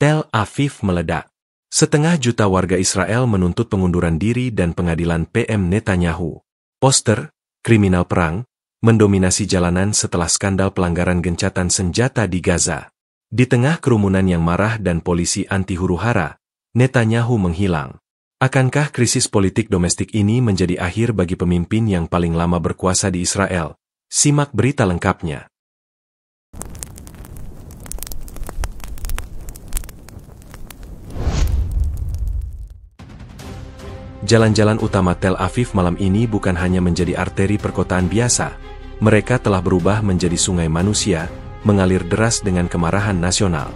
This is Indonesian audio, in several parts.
Tel Aviv meledak. Setengah juta warga Israel menuntut pengunduran diri dan pengadilan PM Netanyahu. Poster, kriminal perang, mendominasi jalanan setelah skandal pelanggaran gencatan senjata di Gaza. Di tengah kerumunan yang marah dan polisi anti huru-hara, Netanyahu menghilang. Akankah krisis politik domestik ini menjadi akhir bagi pemimpin yang paling lama berkuasa di Israel? Simak berita lengkapnya. Jalan-jalan utama Tel Aviv malam ini bukan hanya menjadi arteri perkotaan biasa, mereka telah berubah menjadi sungai manusia, mengalir deras dengan kemarahan nasional.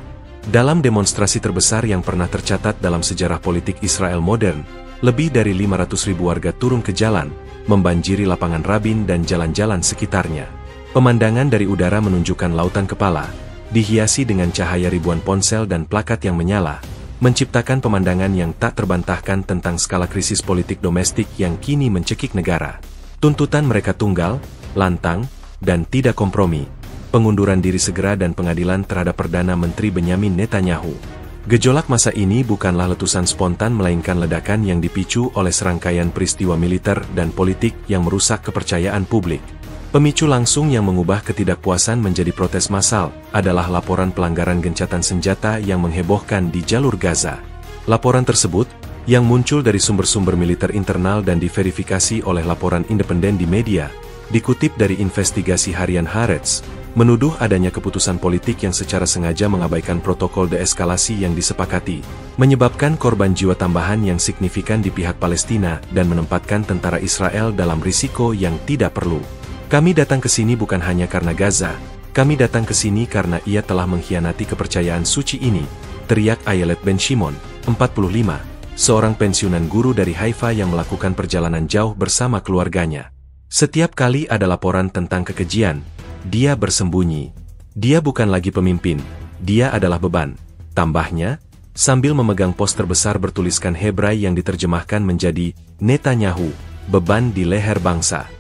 Dalam demonstrasi terbesar yang pernah tercatat dalam sejarah politik Israel modern, lebih dari 500.000 warga turun ke jalan, membanjiri lapangan Rabin dan jalan-jalan sekitarnya. Pemandangan dari udara menunjukkan lautan kepala, dihiasi dengan cahaya ribuan ponsel dan plakat yang menyala, menciptakan pemandangan yang tak terbantahkan tentang skala krisis politik domestik yang kini mencekik negara. Tuntutan mereka tunggal, lantang, dan tidak kompromi. Pengunduran diri segera dan pengadilan terhadap Perdana Menteri Benyamin Netanyahu. Gejolak masa ini bukanlah letusan spontan melainkan ledakan yang dipicu oleh serangkaian peristiwa militer dan politik yang merusak kepercayaan publik. Pemicu langsung yang mengubah ketidakpuasan menjadi protes massal adalah laporan pelanggaran gencatan senjata yang menghebohkan di jalur Gaza. Laporan tersebut, yang muncul dari sumber-sumber militer internal dan diverifikasi oleh laporan independen di media, dikutip dari investigasi harian Haaretz, menuduh adanya keputusan politik yang secara sengaja mengabaikan protokol deeskalasi yang disepakati, menyebabkan korban jiwa tambahan yang signifikan di pihak Palestina dan menempatkan tentara Israel dalam risiko yang tidak perlu. Kami datang ke sini bukan hanya karena Gaza, kami datang ke sini karena ia telah mengkhianati kepercayaan suci ini, teriak Ayelet Ben Shimon, 45, seorang pensiunan guru dari Haifa yang melakukan perjalanan jauh bersama keluarganya. Setiap kali ada laporan tentang kekejian, dia bersembunyi. Dia bukan lagi pemimpin, dia adalah beban. Tambahnya, sambil memegang poster besar bertuliskan Hebrai yang diterjemahkan menjadi Netanyahu, beban di leher bangsa.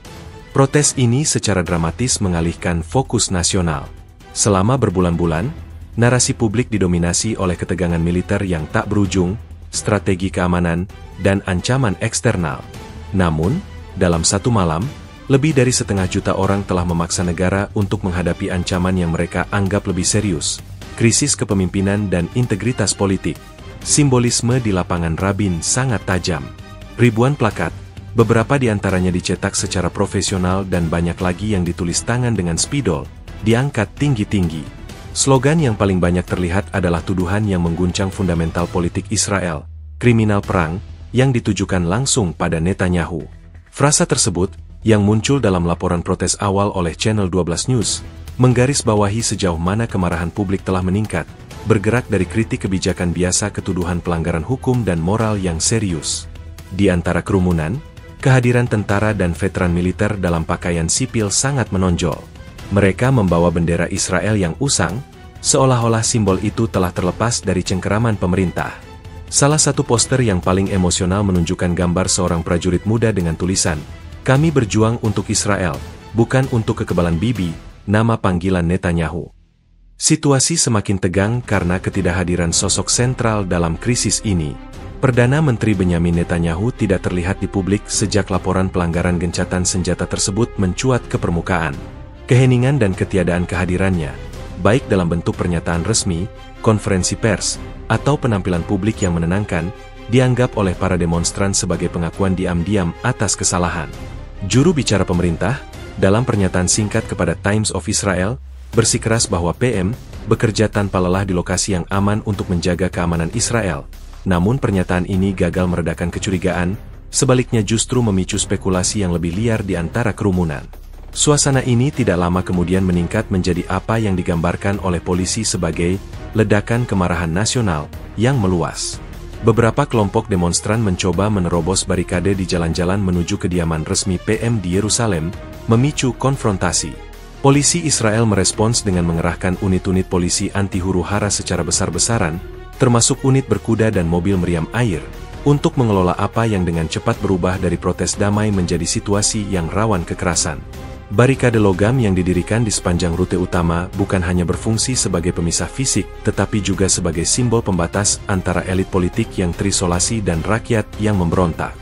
Protes ini secara dramatis mengalihkan fokus nasional. Selama berbulan-bulan, narasi publik didominasi oleh ketegangan militer yang tak berujung, strategi keamanan, dan ancaman eksternal. Namun, dalam satu malam, lebih dari 500 juta orang telah memaksa negara untuk menghadapi ancaman yang mereka anggap lebih serius, krisis kepemimpinan dan integritas politik. Simbolisme di lapangan Rabin sangat tajam. Ribuan plakat, beberapa di antaranya dicetak secara profesional dan banyak lagi yang ditulis tangan dengan spidol, diangkat tinggi-tinggi. Slogan yang paling banyak terlihat adalah tuduhan yang mengguncang fundamental politik Israel, kriminal perang, yang ditujukan langsung pada Netanyahu. Frasa tersebut, yang muncul dalam laporan protes awal oleh Channel 12 News, menggarisbawahi sejauh mana kemarahan publik telah meningkat, bergerak dari kritik kebijakan biasa ke tuduhan pelanggaran hukum dan moral yang serius. Di antara kerumunan, kehadiran tentara dan veteran militer dalam pakaian sipil sangat menonjol. Mereka membawa bendera Israel yang usang, seolah-olah simbol itu telah terlepas dari cengkeraman pemerintah. Salah satu poster yang paling emosional menunjukkan gambar seorang prajurit muda dengan tulisan, "Kami berjuang untuk Israel, bukan untuk kekebalan Bibi," nama panggilan Netanyahu. Situasi semakin tegang karena ketidakhadiran sosok sentral dalam krisis ini. Perdana Menteri Benyamin Netanyahu tidak terlihat di publik sejak laporan pelanggaran gencatan senjata tersebut mencuat ke permukaan. Keheningan dan ketiadaan kehadirannya, baik dalam bentuk pernyataan resmi, konferensi pers, atau penampilan publik yang menenangkan, dianggap oleh para demonstran sebagai pengakuan diam-diam atas kesalahan. Juru bicara pemerintah, dalam pernyataan singkat kepada Times of Israel, bersikeras bahwa PM bekerja tanpa lelah di lokasi yang aman untuk menjaga keamanan Israel. Namun pernyataan ini gagal meredakan kecurigaan, sebaliknya justru memicu spekulasi yang lebih liar di antara kerumunan. Suasana ini tidak lama kemudian meningkat menjadi apa yang digambarkan oleh polisi sebagai ledakan kemarahan nasional yang meluas. Beberapa kelompok demonstran mencoba menerobos barikade di jalan-jalan menuju kediaman resmi PM di Yerusalem, memicu konfrontasi. Polisi Israel merespons dengan mengerahkan unit-unit polisi anti huru-hara secara besar-besaran, termasuk unit berkuda dan mobil meriam air, untuk mengelola apa yang dengan cepat berubah dari protes damai menjadi situasi yang rawan kekerasan. Barikade logam yang didirikan di sepanjang rute utama bukan hanya berfungsi sebagai pemisah fisik, tetapi juga sebagai simbol pembatas antara elit politik yang terisolasi dan rakyat yang memberontak.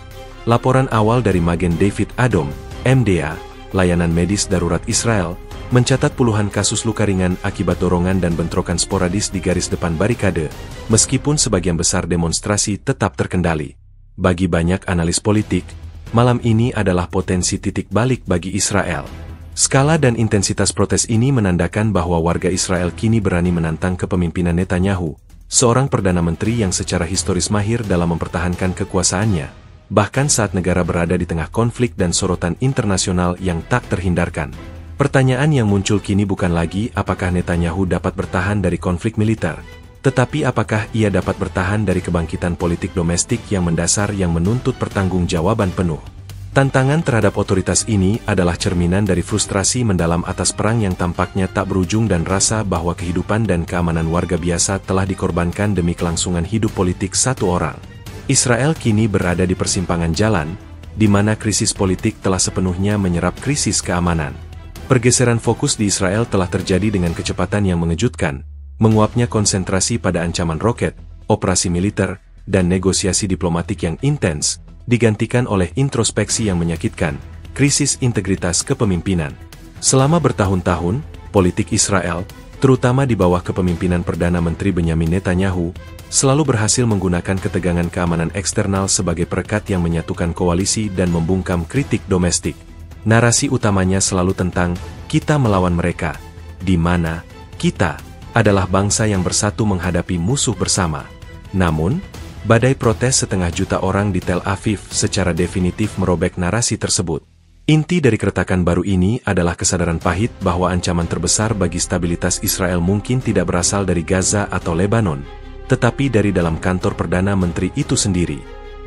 Laporan awal dari Magen David Adom, MDA, layanan medis darurat Israel, mencatat puluhan kasus luka ringan akibat dorongan dan bentrokan sporadis di garis depan barikade, meskipun sebagian besar demonstrasi tetap terkendali. Bagi banyak analis politik, malam ini adalah potensi titik balik bagi Israel. Skala dan intensitas protes ini menandakan bahwa warga Israel kini berani menantang kepemimpinan Netanyahu, seorang Perdana Menteri yang secara historis mahir dalam mempertahankan kekuasaannya, bahkan saat negara berada di tengah konflik dan sorotan internasional yang tak terhindarkan. Pertanyaan yang muncul kini bukan lagi apakah Netanyahu dapat bertahan dari konflik militer, tetapi apakah ia dapat bertahan dari kebangkitan politik domestik yang mendasar yang menuntut pertanggungjawaban penuh. Tantangan terhadap otoritas ini adalah cerminan dari frustrasi mendalam atas perang yang tampaknya tak berujung dan rasa bahwa kehidupan dan keamanan warga biasa telah dikorbankan demi kelangsungan hidup politik satu orang. Israel kini berada di persimpangan jalan, di mana krisis politik telah sepenuhnya menyerap krisis keamanan. Pergeseran fokus di Israel telah terjadi dengan kecepatan yang mengejutkan, menguapnya konsentrasi pada ancaman roket, operasi militer, dan negosiasi diplomatik yang intens, digantikan oleh introspeksi yang menyakitkan, krisis integritas kepemimpinan. Selama bertahun-tahun, politik Israel, terutama di bawah kepemimpinan Perdana Menteri Benyamin Netanyahu, selalu berhasil menggunakan ketegangan keamanan eksternal sebagai perekat yang menyatukan koalisi dan membungkam kritik domestik. Narasi utamanya selalu tentang, kita melawan mereka, di mana kita adalah bangsa yang bersatu menghadapi musuh bersama. Namun, badai protes 500 juta orang di Tel Aviv secara definitif merobek narasi tersebut. Inti dari keretakan baru ini adalah kesadaran pahit bahwa ancaman terbesar bagi stabilitas Israel mungkin tidak berasal dari Gaza atau Lebanon, tetapi dari dalam kantor Perdana Menteri itu sendiri.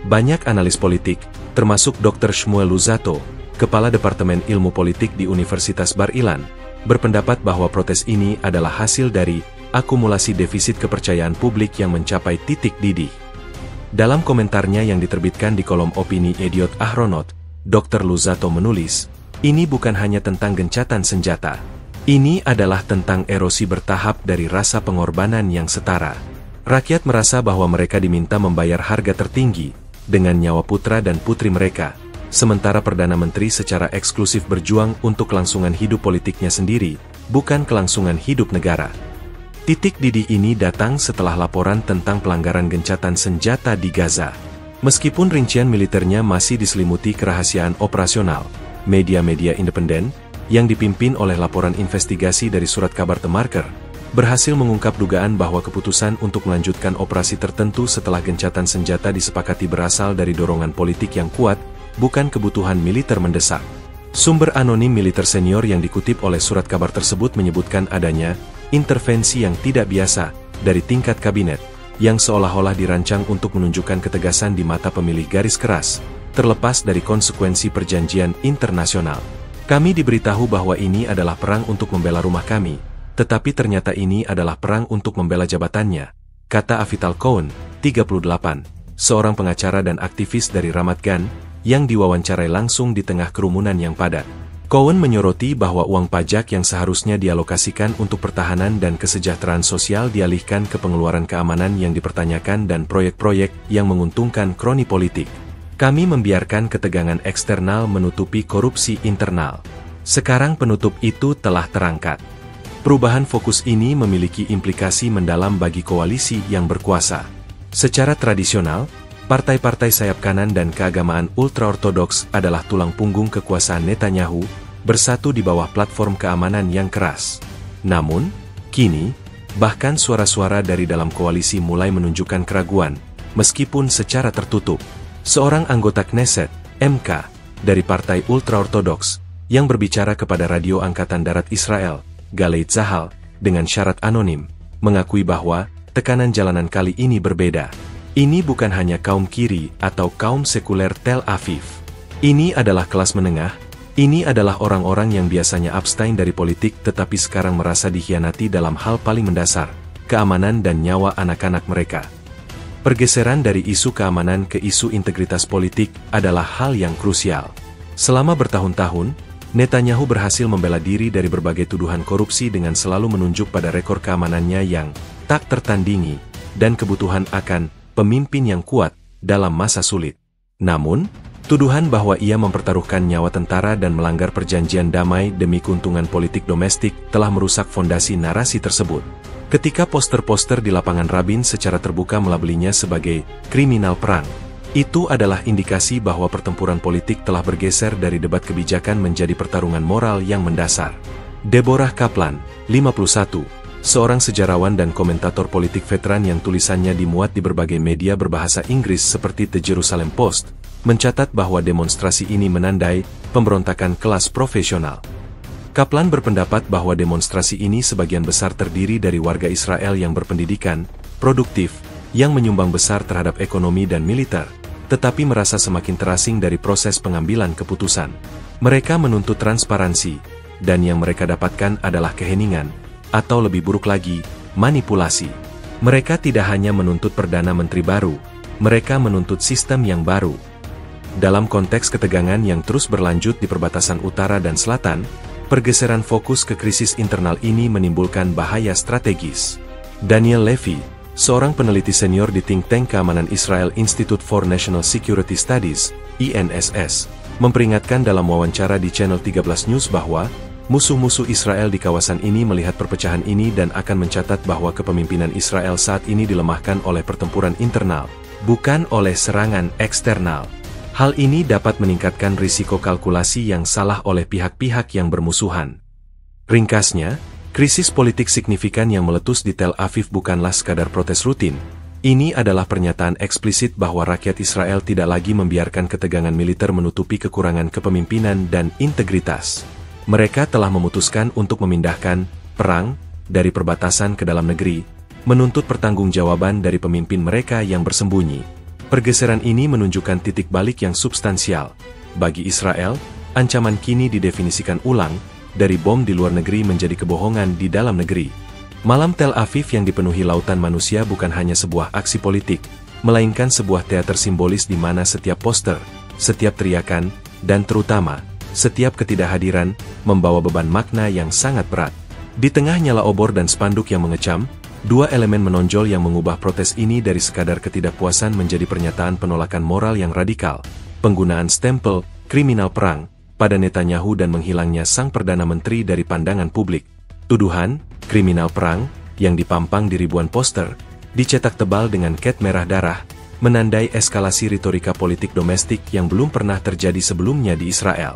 Banyak analis politik, termasuk Dr. Shmuel Luzzatto, Kepala Departemen Ilmu Politik di Universitas Bar-Ilan, berpendapat bahwa protes ini adalah hasil dari akumulasi defisit kepercayaan publik yang mencapai titik didih. Dalam komentarnya yang diterbitkan di kolom opini Yediot Ahronot, Dr. Luzzatto menulis, ini bukan hanya tentang gencatan senjata. Ini adalah tentang erosi bertahap dari rasa pengorbanan yang setara. Rakyat merasa bahwa mereka diminta membayar harga tertinggi dengan nyawa putra dan putri mereka, sementara Perdana Menteri secara eksklusif berjuang untuk kelangsungan hidup politiknya sendiri, bukan kelangsungan hidup negara. Titik didih ini datang setelah laporan tentang pelanggaran gencatan senjata di Gaza. Meskipun rincian militernya masih diselimuti kerahasiaan operasional, media-media independen, yang dipimpin oleh laporan investigasi dari surat kabar The Marker, berhasil mengungkap dugaan bahwa keputusan untuk melanjutkan operasi tertentu setelah gencatan senjata disepakati berasal dari dorongan politik yang kuat, bukan kebutuhan militer mendesak. Sumber anonim militer senior yang dikutip oleh surat kabar tersebut menyebutkan adanya intervensi yang tidak biasa dari tingkat kabinet, yang seolah-olah dirancang untuk menunjukkan ketegasan di mata pemilih garis keras, terlepas dari konsekuensi perjanjian internasional. Kami diberitahu bahwa ini adalah perang untuk membela rumah kami, tetapi ternyata ini adalah perang untuk membela jabatannya, kata Avital Cohen, 38, seorang pengacara dan aktivis dari Ramat Gan, yang diwawancarai langsung di tengah kerumunan yang padat. Cohen menyoroti bahwa uang pajak yang seharusnya dialokasikan untuk pertahanan dan kesejahteraan sosial dialihkan ke pengeluaran keamanan yang dipertanyakan dan proyek-proyek yang menguntungkan kroni politik. Kami membiarkan ketegangan eksternal menutupi korupsi internal. Sekarang penutup itu telah terangkat. Perubahan fokus ini memiliki implikasi mendalam bagi koalisi yang berkuasa. Secara tradisional, partai-partai sayap kanan dan keagamaan ultra-ortodoks adalah tulang punggung kekuasaan Netanyahu, bersatu di bawah platform keamanan yang keras. Namun, kini, bahkan suara-suara dari dalam koalisi mulai menunjukkan keraguan, meskipun secara tertutup. Seorang anggota Knesset, MK, dari partai ultra-ortodoks, yang berbicara kepada Radio Angkatan Darat Israel, Galei Tzahal, dengan syarat anonim, mengakui bahwa tekanan jalanan kali ini berbeda. Ini bukan hanya kaum kiri atau kaum sekuler Tel Aviv. Ini adalah kelas menengah, ini adalah orang-orang yang biasanya abstain dari politik tetapi sekarang merasa dikhianati dalam hal paling mendasar, keamanan dan nyawa anak-anak mereka. Pergeseran dari isu keamanan ke isu integritas politik adalah hal yang krusial. Selama bertahun-tahun, Netanyahu berhasil membela diri dari berbagai tuduhan korupsi dengan selalu menunjuk pada rekor keamanannya yang tak tertandingi dan kebutuhan akan pemimpin yang kuat dalam masa sulit. Namun, tuduhan bahwa ia mempertaruhkan nyawa tentara dan melanggar perjanjian damai demi keuntungan politik domestik telah merusak fondasi narasi tersebut. Ketika poster-poster di lapangan Rabin secara terbuka melabelinya sebagai kriminal perang, itu adalah indikasi bahwa pertempuran politik telah bergeser dari debat kebijakan menjadi pertarungan moral yang mendasar. Deborah Kaplan, 51, seorang sejarawan dan komentator politik veteran yang tulisannya dimuat di berbagai media berbahasa Inggris seperti The Jerusalem Post, mencatat bahwa demonstrasi ini menandai pemberontakan kelas profesional. Kaplan berpendapat bahwa demonstrasi ini sebagian besar terdiri dari warga Israel yang berpendidikan, produktif, yang menyumbang besar terhadap ekonomi dan militer, tetapi merasa semakin terasing dari proses pengambilan keputusan. Mereka menuntut transparansi, dan yang mereka dapatkan adalah keheningan, atau lebih buruk lagi, manipulasi. Mereka tidak hanya menuntut Perdana Menteri baru, mereka menuntut sistem yang baru. Dalam konteks ketegangan yang terus berlanjut di perbatasan utara dan selatan, pergeseran fokus ke krisis internal ini menimbulkan bahaya strategis. Daniel Levy, seorang peneliti senior di think tank keamanan Israel Institute for National Security Studies, INSS, memperingatkan dalam wawancara di Channel 13 News bahwa musuh-musuh Israel di kawasan ini melihat perpecahan ini dan akan mencatat bahwa kepemimpinan Israel saat ini dilemahkan oleh pertempuran internal, bukan oleh serangan eksternal. Hal ini dapat meningkatkan risiko kalkulasi yang salah oleh pihak-pihak yang bermusuhan. Ringkasnya, krisis politik signifikan yang meletus di Tel Aviv bukanlah sekadar protes rutin. Ini adalah pernyataan eksplisit bahwa rakyat Israel tidak lagi membiarkan ketegangan militer menutupi kekurangan kepemimpinan dan integritas. Mereka telah memutuskan untuk memindahkan perang dari perbatasan ke dalam negeri, menuntut pertanggungjawaban dari pemimpin mereka yang bersembunyi. Pergeseran ini menunjukkan titik balik yang substansial. Bagi Israel, ancaman kini didefinisikan ulang, dari bom di luar negeri menjadi kebohongan di dalam negeri. Malam Tel Aviv yang dipenuhi lautan manusia bukan hanya sebuah aksi politik, melainkan sebuah teater simbolis di mana setiap poster, setiap teriakan, dan terutama, setiap ketidakhadiran, membawa beban makna yang sangat berat. Di tengah nyala obor dan spanduk yang mengecam, dua elemen menonjol yang mengubah protes ini dari sekadar ketidakpuasan menjadi pernyataan penolakan moral yang radikal, penggunaan stempel kriminal perang pada Netanyahu dan menghilangnya sang Perdana Menteri dari pandangan publik. Tuduhan kriminal perang yang dipampang di ribuan poster, dicetak tebal dengan cat merah darah, menandai eskalasi retorika politik domestik yang belum pernah terjadi sebelumnya di Israel.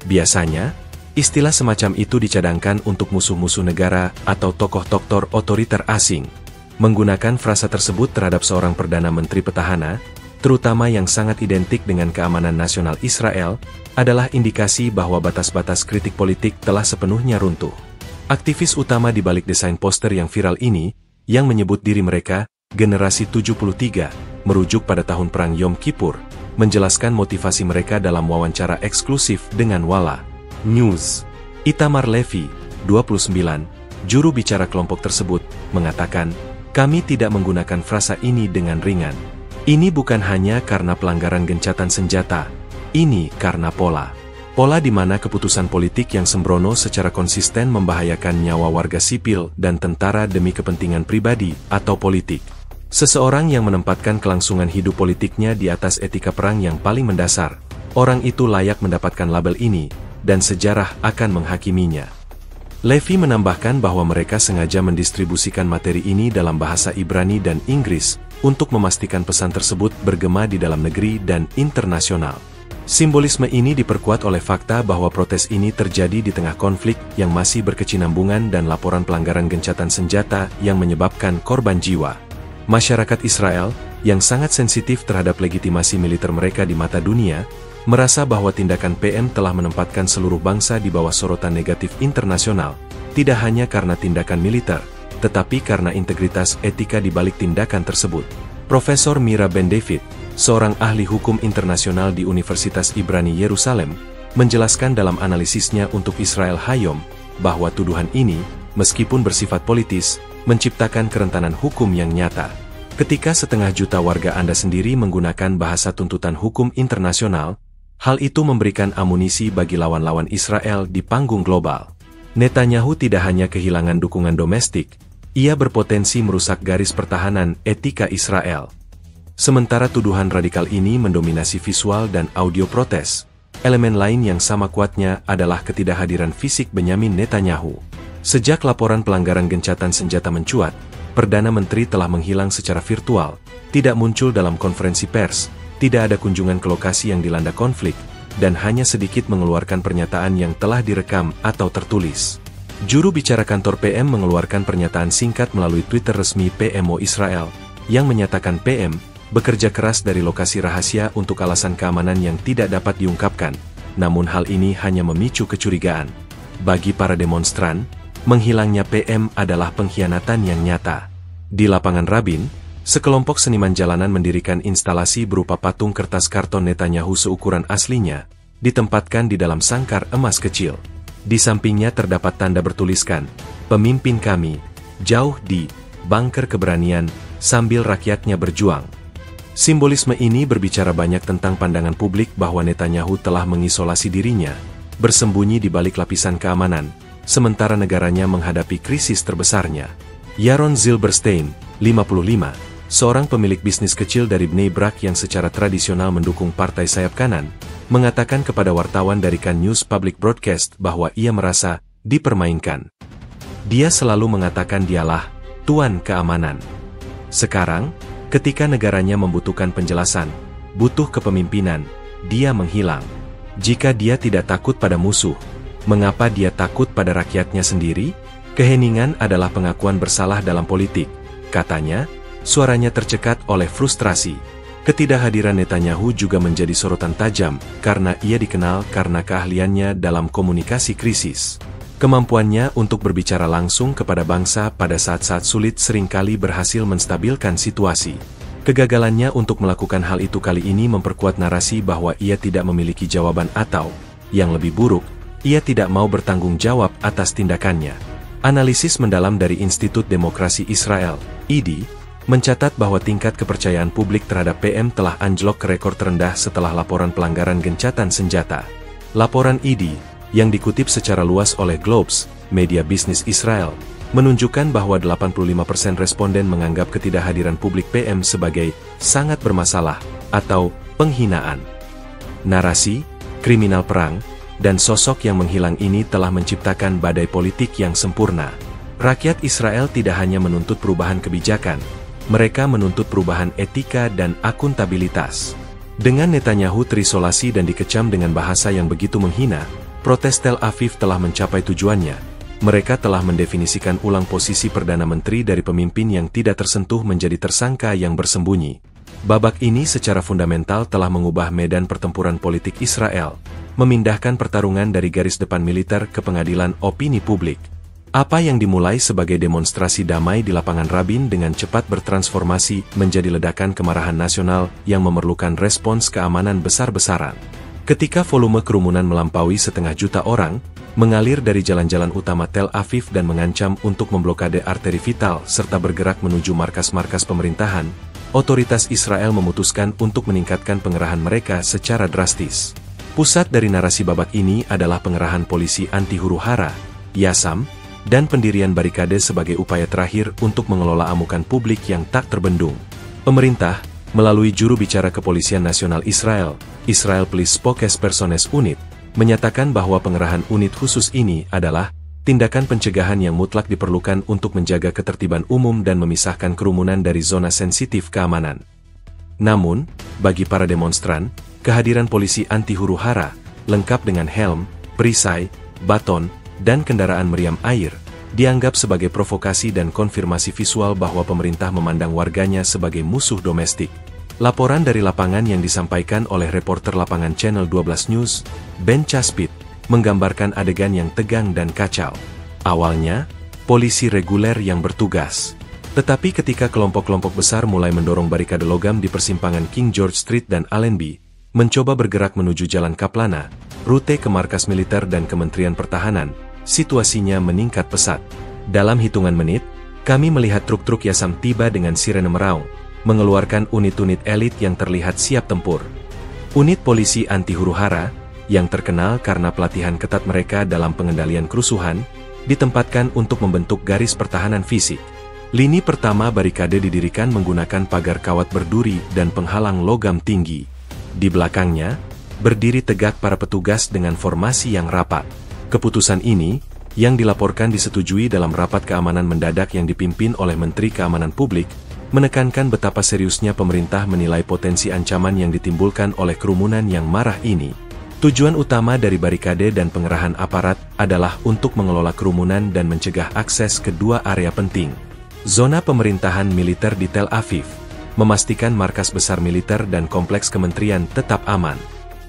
Biasanya, istilah semacam itu dicadangkan untuk musuh-musuh negara atau tokoh-tokoh otoriter asing. Menggunakan frasa tersebut terhadap seorang Perdana Menteri petahana, terutama yang sangat identik dengan keamanan nasional Israel, adalah indikasi bahwa batas-batas kritik politik telah sepenuhnya runtuh. Aktivis utama di balik desain poster yang viral ini, yang menyebut diri mereka, Generasi 73, merujuk pada tahun Perang Yom Kippur, menjelaskan motivasi mereka dalam wawancara eksklusif dengan Walla News. Itamar Levy, 29, juru bicara kelompok tersebut, mengatakan, "Kami tidak menggunakan frasa ini dengan ringan. Ini bukan hanya karena pelanggaran gencatan senjata, ini karena pola. Pola di mana keputusan politik yang sembrono secara konsisten membahayakan nyawa warga sipil dan tentara demi kepentingan pribadi atau politik. Seseorang yang menempatkan kelangsungan hidup politiknya di atas etika perang yang paling mendasar, orang itu layak mendapatkan label ini, dan sejarah akan menghakiminya." Levy menambahkan bahwa mereka sengaja mendistribusikan materi ini dalam bahasa Ibrani dan Inggris, untuk memastikan pesan tersebut bergema di dalam negeri dan internasional. Simbolisme ini diperkuat oleh fakta bahwa protes ini terjadi di tengah konflik yang masih berkesinambungan dan laporan pelanggaran gencatan senjata yang menyebabkan korban jiwa. Masyarakat Israel, yang sangat sensitif terhadap legitimasi militer mereka di mata dunia, merasa bahwa tindakan PM telah menempatkan seluruh bangsa di bawah sorotan negatif internasional, tidak hanya karena tindakan militer, tetapi karena integritas etika di balik tindakan tersebut. Profesor Mira Ben David, seorang ahli hukum internasional di Universitas Ibrani Yerusalem, menjelaskan dalam analisisnya untuk Israel Hayom, bahwa tuduhan ini, meskipun bersifat politis, menciptakan kerentanan hukum yang nyata. Ketika setengah juta warga Anda sendiri menggunakan bahasa tuntutan hukum internasional, Hal itu memberikan amunisi bagi lawan-lawan Israel di panggung global. Netanyahu tidak hanya kehilangan dukungan domestik, ia berpotensi merusak garis pertahanan etika Israel. Sementara tuduhan radikal ini mendominasi visual dan audio protes, elemen lain yang sama kuatnya adalah ketidakhadiran fisik Benyamin Netanyahu. Sejak laporan pelanggaran gencatan senjata mencuat, Perdana Menteri telah menghilang secara virtual, tidak muncul dalam konferensi pers, tidak ada kunjungan ke lokasi yang dilanda konflik, dan hanya sedikit mengeluarkan pernyataan yang telah direkam atau tertulis. Juru bicara kantor PM mengeluarkan pernyataan singkat melalui Twitter resmi PMO Israel, yang menyatakan PM bekerja keras dari lokasi rahasia untuk alasan keamanan yang tidak dapat diungkapkan, namun hal ini hanya memicu kecurigaan. Bagi para demonstran, menghilangnya PM adalah pengkhianatan yang nyata. Di lapangan Rabin, sekelompok seniman jalanan mendirikan instalasi berupa patung kertas karton Netanyahu seukuran aslinya, ditempatkan di dalam sangkar emas kecil. Di sampingnya terdapat tanda bertuliskan, "Pemimpin kami, jauh di bunker keberanian, sambil rakyatnya berjuang." Simbolisme ini berbicara banyak tentang pandangan publik bahwa Netanyahu telah mengisolasi dirinya, bersembunyi di balik lapisan keamanan, sementara negaranya menghadapi krisis terbesarnya. Yaron Zilberstein, 55, seorang pemilik bisnis kecil dari Bnei Brak yang secara tradisional mendukung partai sayap kanan, mengatakan kepada wartawan dari Kan News Public Broadcast bahwa ia merasa dipermainkan. Dia selalu mengatakan dialah tuan keamanan. Sekarang, ketika negaranya membutuhkan penjelasan, butuh kepemimpinan, dia menghilang. Jika dia tidak takut pada musuh, mengapa dia takut pada rakyatnya sendiri? Keheningan adalah pengakuan bersalah dalam politik, katanya. Suaranya tercekat oleh frustrasi. Ketidakhadiran Netanyahu juga menjadi sorotan tajam, karena ia dikenal karena keahliannya dalam komunikasi krisis. Kemampuannya untuk berbicara langsung kepada bangsa pada saat-saat sulit seringkali berhasil menstabilkan situasi. Kegagalannya untuk melakukan hal itu kali ini memperkuat narasi bahwa ia tidak memiliki jawaban atau, yang lebih buruk, ia tidak mau bertanggung jawab atas tindakannya. Analisis mendalam dari Institut Demokrasi Israel, IDI, mencatat bahwa tingkat kepercayaan publik terhadap PM telah anjlok ke rekor terendah setelah laporan pelanggaran gencatan senjata. Laporan IDI, yang dikutip secara luas oleh Globes, media bisnis Israel, menunjukkan bahwa 85% responden menganggap ketidakhadiran publik PM sebagai sangat bermasalah atau penghinaan. Narasi, kriminal perang, dan sosok yang menghilang ini telah menciptakan badai politik yang sempurna. Rakyat Israel tidak hanya menuntut perubahan kebijakan, mereka menuntut perubahan etika dan akuntabilitas. Dengan Netanyahu terisolasi dan dikecam dengan bahasa yang begitu menghina, protes Tel Aviv telah mencapai tujuannya. Mereka telah mendefinisikan ulang posisi Perdana Menteri dari pemimpin yang tidak tersentuh menjadi tersangka yang bersembunyi. Babak ini secara fundamental telah mengubah medan pertempuran politik Israel, memindahkan pertarungan dari garis depan militer ke pengadilan opini publik. Apa yang dimulai sebagai demonstrasi damai di lapangan Rabin dengan cepat bertransformasi menjadi ledakan kemarahan nasional yang memerlukan respons keamanan besar-besaran. Ketika volume kerumunan melampaui 1,5 juta orang, mengalir dari jalan-jalan utama Tel Aviv dan mengancam untuk memblokade arteri vital serta bergerak menuju markas-markas pemerintahan, otoritas Israel memutuskan untuk meningkatkan pengerahan mereka secara drastis. Pusat dari narasi babak ini adalah pengerahan polisi anti huru-hara, Yasam, dan pendirian barikade sebagai upaya terakhir untuk mengelola amukan publik yang tak terbendung. Pemerintah, melalui juru bicara Kepolisian Nasional Israel, Israel Police Spokespersones Unit, menyatakan bahwa pengerahan unit khusus ini adalah tindakan pencegahan yang mutlak diperlukan untuk menjaga ketertiban umum dan memisahkan kerumunan dari zona sensitif keamanan. Namun, bagi para demonstran, kehadiran polisi anti huru-hara, lengkap dengan helm, perisai, baton, dan kendaraan meriam air, dianggap sebagai provokasi dan konfirmasi visual bahwa pemerintah memandang warganya sebagai musuh domestik. Laporan dari lapangan yang disampaikan oleh reporter lapangan Channel 12 News, Ben Caspit, menggambarkan adegan yang tegang dan kacau. Awalnya, polisi reguler yang bertugas. Tetapi ketika kelompok-kelompok besar mulai mendorong barikade logam di persimpangan King George Street dan Allenby, mencoba bergerak menuju Jalan Kaplana, rute ke markas militer dan Kementerian Pertahanan, situasinya meningkat pesat. Dalam hitungan menit, kami melihat truk-truk Yasam tiba dengan sirene meraung, mengeluarkan unit-unit elit yang terlihat siap tempur. Unit polisi anti huru-hara, yang terkenal karena pelatihan ketat mereka dalam pengendalian kerusuhan, ditempatkan untuk membentuk garis pertahanan fisik. Lini pertama barikade didirikan menggunakan pagar kawat berduri dan penghalang logam tinggi. Di belakangnya, berdiri tegak para petugas dengan formasi yang rapat. Keputusan ini, yang dilaporkan disetujui dalam rapat keamanan mendadak yang dipimpin oleh Menteri Keamanan Publik, menekankan betapa seriusnya pemerintah menilai potensi ancaman yang ditimbulkan oleh kerumunan yang marah ini. Tujuan utama dari barikade dan pengerahan aparat adalah untuk mengelola kerumunan dan mencegah akses ke dua area penting. Zona pemerintahan militer di Tel Aviv, memastikan markas besar militer dan kompleks kementerian tetap aman.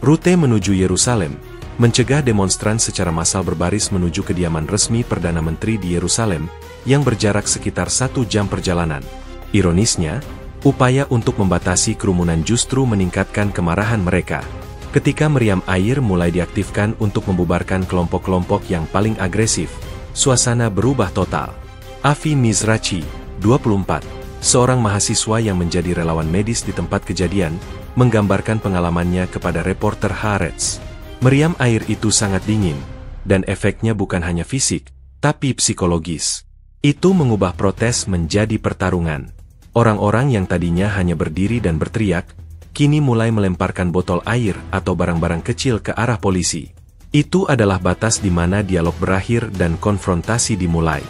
Rute menuju Yerusalem, mencegah demonstran secara massal berbaris menuju kediaman resmi Perdana Menteri di Yerusalem, yang berjarak sekitar 1 jam perjalanan. Ironisnya, upaya untuk membatasi kerumunan justru meningkatkan kemarahan mereka. Ketika meriam air mulai diaktifkan untuk membubarkan kelompok-kelompok yang paling agresif, suasana berubah total. Avi Mizrachi, 24, seorang mahasiswa yang menjadi relawan medis di tempat kejadian, menggambarkan pengalamannya kepada reporter Haaretz. Meriam air itu sangat dingin, dan efeknya bukan hanya fisik, tapi psikologis. Itu mengubah protes menjadi pertarungan. Orang-orang yang tadinya hanya berdiri dan berteriak, kini mulai melemparkan botol air atau barang-barang kecil ke arah polisi. Itu adalah batas di mana dialog berakhir dan konfrontasi dimulai.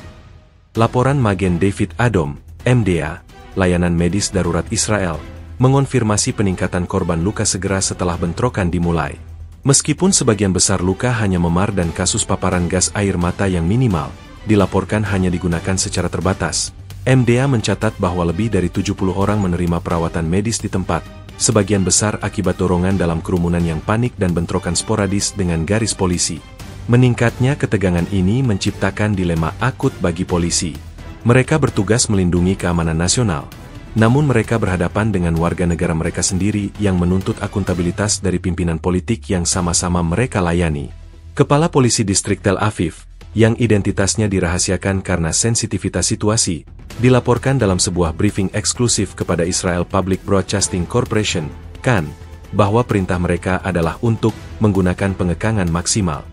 Laporan Magen David Adom, MDA, layanan medis darurat Israel, mengonfirmasi peningkatan korban luka segera setelah bentrokan dimulai. Meskipun sebagian besar luka hanya memar dan kasus paparan gas air mata yang minimal, dilaporkan hanya digunakan secara terbatas, MDA mencatat bahwa lebih dari 70 orang menerima perawatan medis di tempat, sebagian besar akibat dorongan dalam kerumunan yang panik dan bentrokan sporadis dengan garis polisi. Meningkatnya ketegangan ini menciptakan dilema akut bagi polisi. Mereka bertugas melindungi keamanan nasional, namun mereka berhadapan dengan warga negara mereka sendiri yang menuntut akuntabilitas dari pimpinan politik yang sama-sama mereka layani. Kepala Polisi Distrik Tel Aviv, yang identitasnya dirahasiakan karena sensitivitas situasi, dilaporkan dalam sebuah briefing eksklusif kepada Israel Public Broadcasting Corporation, KAN, bahwa perintah mereka adalah untuk menggunakan pengekangan maksimal.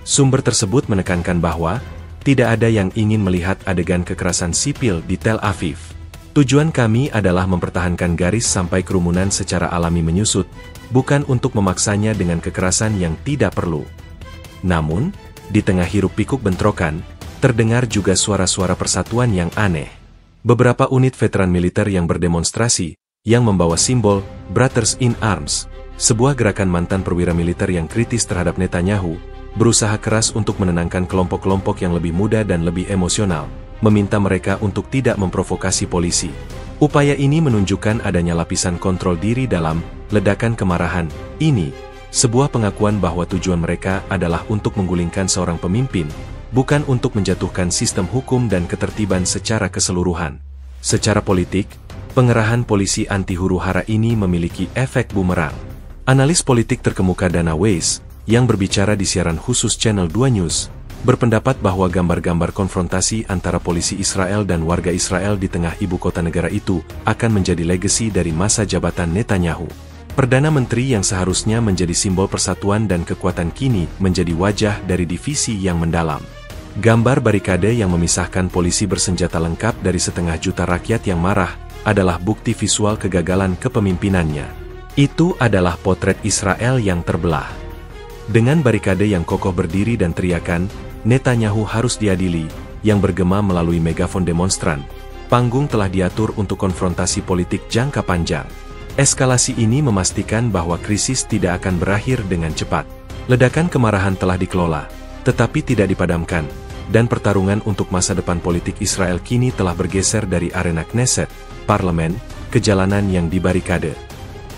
Sumber tersebut menekankan bahwa tidak ada yang ingin melihat adegan kekerasan sipil di Tel Aviv. Tujuan kami adalah mempertahankan garis sampai kerumunan secara alami menyusut, bukan untuk memaksanya dengan kekerasan yang tidak perlu. Namun, di tengah hiruk-pikuk bentrokan, terdengar juga suara-suara persatuan yang aneh. Beberapa unit veteran militer yang berdemonstrasi, yang membawa simbol Brothers in Arms, sebuah gerakan mantan perwira militer yang kritis terhadap Netanyahu, berusaha keras untuk menenangkan kelompok-kelompok yang lebih muda dan lebih emosional, meminta mereka untuk tidak memprovokasi polisi. Upaya ini menunjukkan adanya lapisan kontrol diri dalam ledakan kemarahan ini, sebuah pengakuan bahwa tujuan mereka adalah untuk menggulingkan seorang pemimpin, bukan untuk menjatuhkan sistem hukum dan ketertiban secara keseluruhan. Secara politik, pengerahan polisi anti huru-hara ini memiliki efek bumerang. Analis politik terkemuka Dana Weiss, yang berbicara di siaran khusus Channel 2 News, berpendapat bahwa gambar-gambar konfrontasi antara polisi Israel dan warga Israel di tengah ibu kota negara itu akan menjadi legasi dari masa jabatan Netanyahu. Perdana Menteri yang seharusnya menjadi simbol persatuan dan kekuatan kini menjadi wajah dari divisi yang mendalam. Gambar barikade yang memisahkan polisi bersenjata lengkap dari 1,5 juta rakyat yang marah adalah bukti visual kegagalan kepemimpinannya. Itu adalah potret Israel yang terbelah. Dengan barikade yang kokoh berdiri dan teriakan, Netanyahu harus diadili, yang bergema melalui megafon demonstran, panggung telah diatur untuk konfrontasi politik jangka panjang. Eskalasi ini memastikan bahwa krisis tidak akan berakhir dengan cepat. Ledakan kemarahan telah dikelola, tetapi tidak dipadamkan, dan pertarungan untuk masa depan politik Israel kini telah bergeser dari arena Knesset, parlemen, ke jalanan yang dibarikade.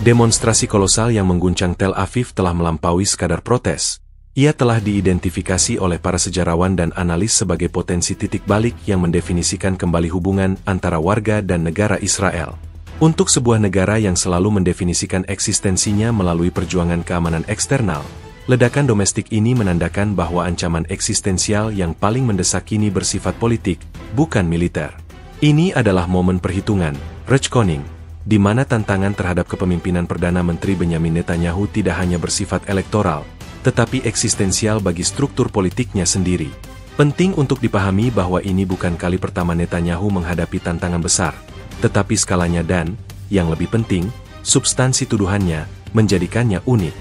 Demonstrasi kolosal yang mengguncang Tel Aviv telah melampaui sekadar protes. Ia telah diidentifikasi oleh para sejarawan dan analis sebagai potensi titik balik yang mendefinisikan kembali hubungan antara warga dan negara Israel. Untuk sebuah negara yang selalu mendefinisikan eksistensinya melalui perjuangan keamanan eksternal, ledakan domestik ini menandakan bahwa ancaman eksistensial yang paling mendesak kini bersifat politik, bukan militer. Ini adalah momen perhitungan, Retskoning, di mana tantangan terhadap kepemimpinan Perdana Menteri Benyamin Netanyahu tidak hanya bersifat elektoral, tetapi eksistensial bagi struktur politiknya sendiri. Penting untuk dipahami bahwa ini bukan kali pertama Netanyahu menghadapi tantangan besar, tetapi skalanya dan, yang lebih penting, substansi tuduhannya, menjadikannya unik.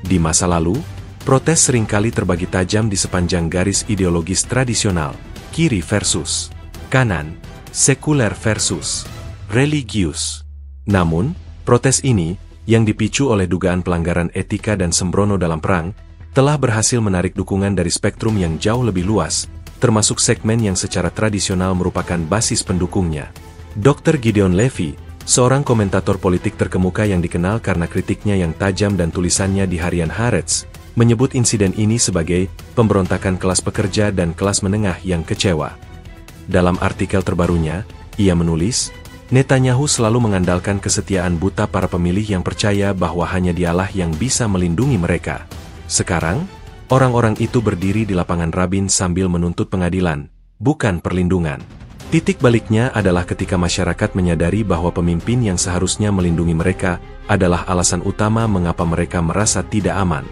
Di masa lalu, protes seringkali terbagi tajam di sepanjang garis ideologis tradisional, kiri versus kanan, sekuler versus religius. Namun, protes ini, yang dipicu oleh dugaan pelanggaran etika dan sembrono dalam perang, telah berhasil menarik dukungan dari spektrum yang jauh lebih luas, termasuk segmen yang secara tradisional merupakan basis pendukungnya. Dr. Gideon Levy, seorang komentator politik terkemuka yang dikenal karena kritiknya yang tajam dan tulisannya di harian Haaretz, menyebut insiden ini sebagai pemberontakan kelas pekerja dan kelas menengah yang kecewa. Dalam artikel terbarunya, ia menulis, Netanyahu selalu mengandalkan kesetiaan buta para pemilih yang percaya bahwa hanya dialah yang bisa melindungi mereka. Sekarang, orang-orang itu berdiri di lapangan Rabin sambil menuntut pengadilan, bukan perlindungan. Titik baliknya adalah ketika masyarakat menyadari bahwa pemimpin yang seharusnya melindungi mereka adalah alasan utama mengapa mereka merasa tidak aman.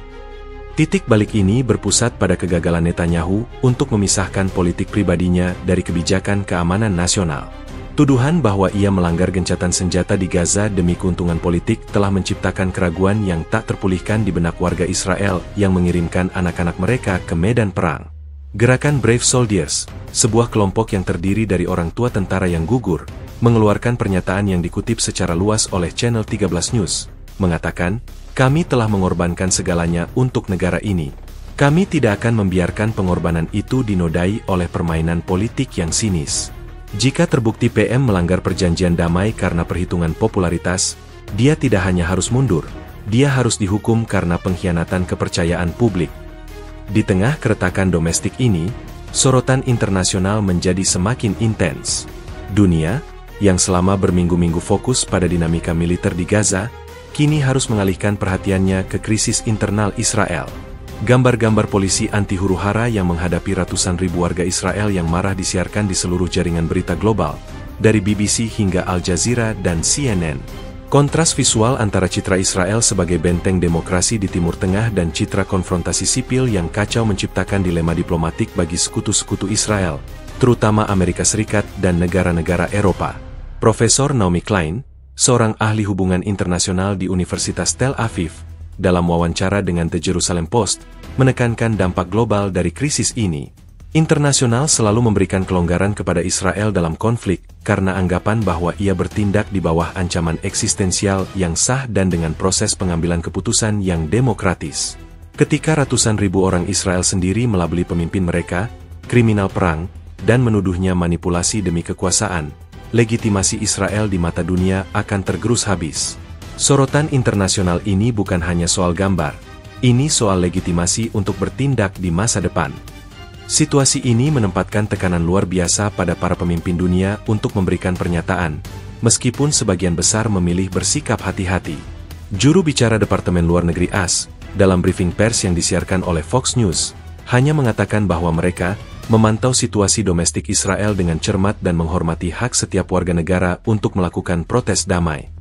Titik balik ini berpusat pada kegagalan Netanyahu untuk memisahkan politik pribadinya dari kebijakan keamanan nasional. Tuduhan bahwa ia melanggar gencatan senjata di Gaza demi keuntungan politik telah menciptakan keraguan yang tak terpulihkan di benak warga Israel yang mengirimkan anak-anak mereka ke medan perang. Gerakan Brave Soldiers, sebuah kelompok yang terdiri dari orang tua tentara yang gugur, mengeluarkan pernyataan yang dikutip secara luas oleh Channel 13 News, mengatakan, "Kami telah mengorbankan segalanya untuk negara ini. Kami tidak akan membiarkan pengorbanan itu dinodai oleh permainan politik yang sinis. Jika terbukti PM melanggar perjanjian damai karena perhitungan popularitas, dia tidak hanya harus mundur, dia harus dihukum karena pengkhianatan kepercayaan publik." Di tengah keretakan domestik ini, sorotan internasional menjadi semakin intens. Dunia, yang selama berminggu-minggu fokus pada dinamika militer di Gaza, kini harus mengalihkan perhatiannya ke krisis internal Israel. Gambar-gambar polisi anti huru-hara yang menghadapi ratusan ribu warga Israel yang marah disiarkan di seluruh jaringan berita global, dari BBC hingga Al Jazeera dan CNN. Kontras visual antara citra Israel sebagai benteng demokrasi di Timur Tengah dan citra konfrontasi sipil yang kacau menciptakan dilema diplomatik bagi sekutu-sekutu Israel, terutama Amerika Serikat dan negara-negara Eropa. Profesor Naomi Klein, seorang ahli hubungan internasional di Universitas Tel Aviv, dalam wawancara dengan The Jerusalem Post, menekankan dampak global dari krisis ini. Internasional selalu memberikan kelonggaran kepada Israel dalam konflik, karena anggapan bahwa ia bertindak di bawah ancaman eksistensial yang sah dan dengan proses pengambilan keputusan yang demokratis. Ketika ratusan ribu orang Israel sendiri melabeli pemimpin mereka, kriminal perang, dan menuduhnya manipulasi demi kekuasaan, legitimasi Israel di mata dunia akan tergerus habis. Sorotan internasional ini bukan hanya soal gambar, ini soal legitimasi untuk bertindak di masa depan. Situasi ini menempatkan tekanan luar biasa pada para pemimpin dunia untuk memberikan pernyataan, meskipun sebagian besar memilih bersikap hati-hati. Juru bicara Departemen Luar Negeri AS, dalam briefing pers yang disiarkan oleh Fox News, hanya mengatakan bahwa mereka memantau situasi domestik Israel dengan cermat dan menghormati hak setiap warga negara untuk melakukan protes damai.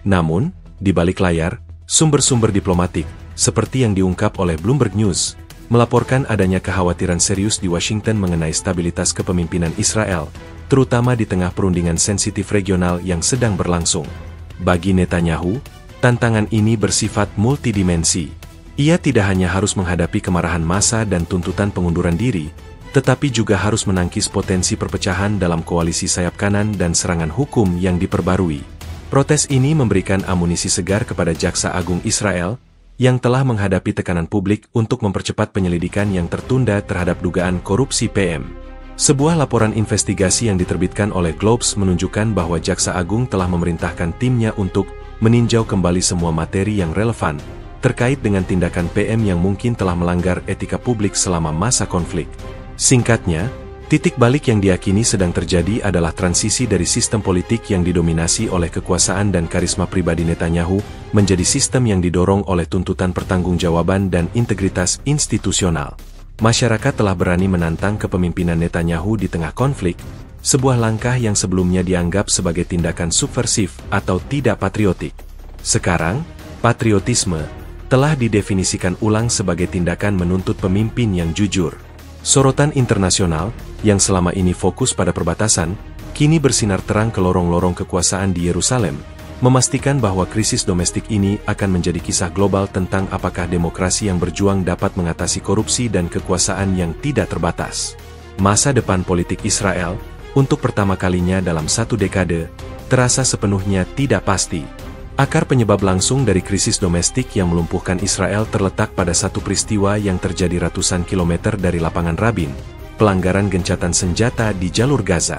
Namun, di balik layar, sumber-sumber diplomatik, seperti yang diungkap oleh Bloomberg News, melaporkan adanya kekhawatiran serius di Washington mengenai stabilitas kepemimpinan Israel, terutama di tengah perundingan sensitif regional yang sedang berlangsung. Bagi Netanyahu, tantangan ini bersifat multidimensi. Ia tidak hanya harus menghadapi kemarahan massa dan tuntutan pengunduran diri, tetapi juga harus menangkis potensi perpecahan dalam koalisi sayap kanan dan serangan hukum yang diperbarui. Protes ini memberikan amunisi segar kepada Jaksa Agung Israel, yang telah menghadapi tekanan publik untuk mempercepat penyelidikan yang tertunda terhadap dugaan korupsi PM. Sebuah laporan investigasi yang diterbitkan oleh Globes menunjukkan bahwa Jaksa Agung telah memerintahkan timnya untuk meninjau kembali semua materi yang relevan, terkait dengan tindakan PM yang mungkin telah melanggar etika publik selama masa konflik. Singkatnya, titik balik yang diyakini sedang terjadi adalah transisi dari sistem politik yang didominasi oleh kekuasaan dan karisma pribadi Netanyahu menjadi sistem yang didorong oleh tuntutan pertanggungjawaban dan integritas institusional. Masyarakat telah berani menantang kepemimpinan Netanyahu di tengah konflik, sebuah langkah yang sebelumnya dianggap sebagai tindakan subversif atau tidak patriotik. Sekarang, patriotisme telah didefinisikan ulang sebagai tindakan menuntut pemimpin yang jujur. Sorotan internasional, yang selama ini fokus pada perbatasan, kini bersinar terang ke lorong-lorong kekuasaan di Yerusalem, memastikan bahwa krisis domestik ini akan menjadi kisah global tentang apakah demokrasi yang berjuang dapat mengatasi korupsi dan kekuasaan yang tidak terbatas. Masa depan politik Israel, untuk pertama kalinya dalam satu dekade, terasa sepenuhnya tidak pasti. Akar penyebab langsung dari krisis domestik yang melumpuhkan Israel terletak pada satu peristiwa yang terjadi ratusan kilometer dari lapangan Rabin, pelanggaran gencatan senjata di jalur Gaza.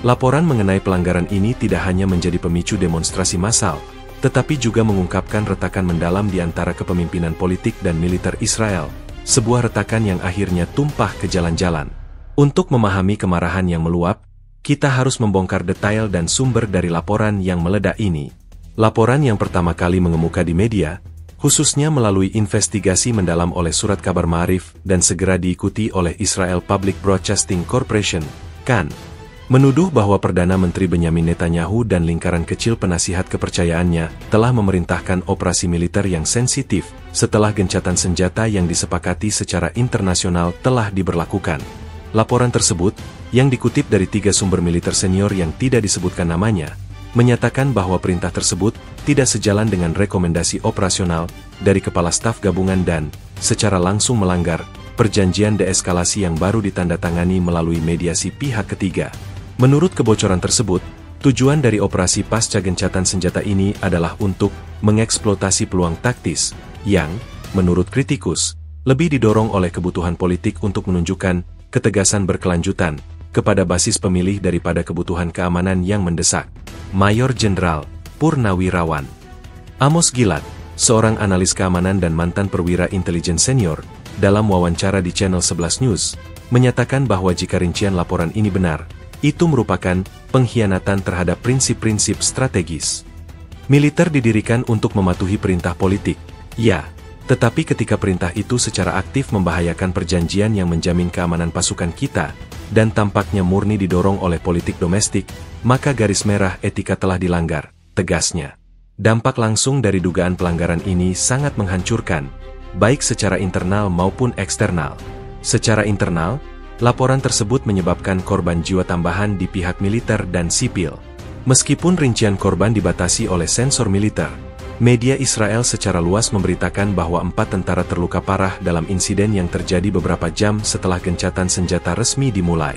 Laporan mengenai pelanggaran ini tidak hanya menjadi pemicu demonstrasi massal, tetapi juga mengungkapkan retakan mendalam di antara kepemimpinan politik dan militer Israel, sebuah retakan yang akhirnya tumpah ke jalan-jalan. Untuk memahami kemarahan yang meluap, kita harus membongkar detail dan sumber dari laporan yang meledak ini. Laporan yang pertama kali mengemuka di media, khususnya melalui investigasi mendalam oleh Surat Kabar Ma'arif dan segera diikuti oleh Israel Public Broadcasting Corporation, KAN, menuduh bahwa Perdana Menteri Benyamin Netanyahu dan lingkaran kecil penasihat kepercayaannya telah memerintahkan operasi militer yang sensitif setelah gencatan senjata yang disepakati secara internasional telah diberlakukan. Laporan tersebut, yang dikutip dari 3 sumber militer senior yang tidak disebutkan namanya, menyatakan bahwa perintah tersebut tidak sejalan dengan rekomendasi operasional dari Kepala Staf Gabungan dan, secara langsung melanggar, perjanjian deeskalasi yang baru ditandatangani melalui mediasi pihak ketiga. Menurut kebocoran tersebut, tujuan dari operasi pasca gencatan senjata ini adalah untuk mengeksploitasi peluang taktis, yang, menurut kritikus, lebih didorong oleh kebutuhan politik untuk menunjukkan ketegasan berkelanjutan kepada basis pemilih daripada kebutuhan keamanan yang mendesak. Mayor Jenderal Purnawirawan Amos Gilad, seorang analis keamanan dan mantan perwira intelijen senior, dalam wawancara di Channel 11 News, menyatakan bahwa jika rincian laporan ini benar, itu merupakan pengkhianatan terhadap prinsip-prinsip strategis. Militer didirikan untuk mematuhi perintah politik, ya, tetapi ketika perintah itu secara aktif membahayakan perjanjian yang menjamin keamanan pasukan kita, dan tampaknya murni didorong oleh politik domestik, maka garis merah etika telah dilanggar, tegasnya. Dampak langsung dari dugaan pelanggaran ini sangat menghancurkan, baik secara internal maupun eksternal. Secara internal, laporan tersebut menyebabkan korban jiwa tambahan di pihak militer dan sipil. Meskipun rincian korban dibatasi oleh sensor militer, media Israel secara luas memberitakan bahwa 4 tentara terluka parah dalam insiden yang terjadi beberapa jam setelah gencatan senjata resmi dimulai.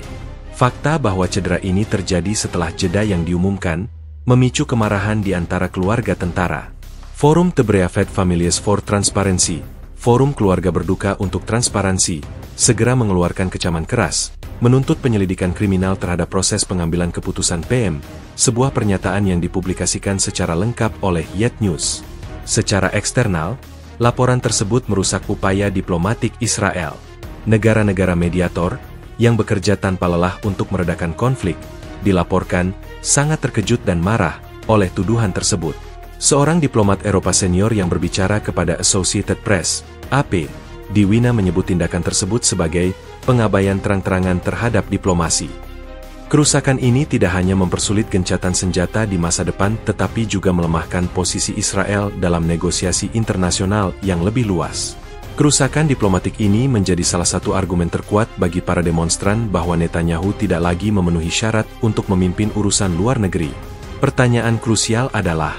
Fakta bahwa cedera ini terjadi setelah jeda yang diumumkan, memicu kemarahan di antara keluarga tentara. Forum The Breavet Families for Transparency, Forum Keluarga Berduka untuk Transparansi, segera mengeluarkan kecaman keras, menuntut penyelidikan kriminal terhadap proses pengambilan keputusan PM, sebuah pernyataan yang dipublikasikan secara lengkap oleh Yet News. Secara eksternal, laporan tersebut merusak upaya diplomatik Israel. Negara-negara mediator, yang bekerja tanpa lelah untuk meredakan konflik, dilaporkan sangat terkejut dan marah oleh tuduhan tersebut. Seorang diplomat Eropa senior yang berbicara kepada Associated Press, AP, di Wina menyebut tindakan tersebut sebagai pengabaian terang-terangan terhadap diplomasi. Kerusakan ini tidak hanya mempersulit gencatan senjata di masa depan tetapi juga melemahkan posisi Israel dalam negosiasi internasional yang lebih luas. Kerusakan diplomatik ini menjadi salah satu argumen terkuat bagi para demonstran bahwa Netanyahu tidak lagi memenuhi syarat untuk memimpin urusan luar negeri. Pertanyaan krusial adalah,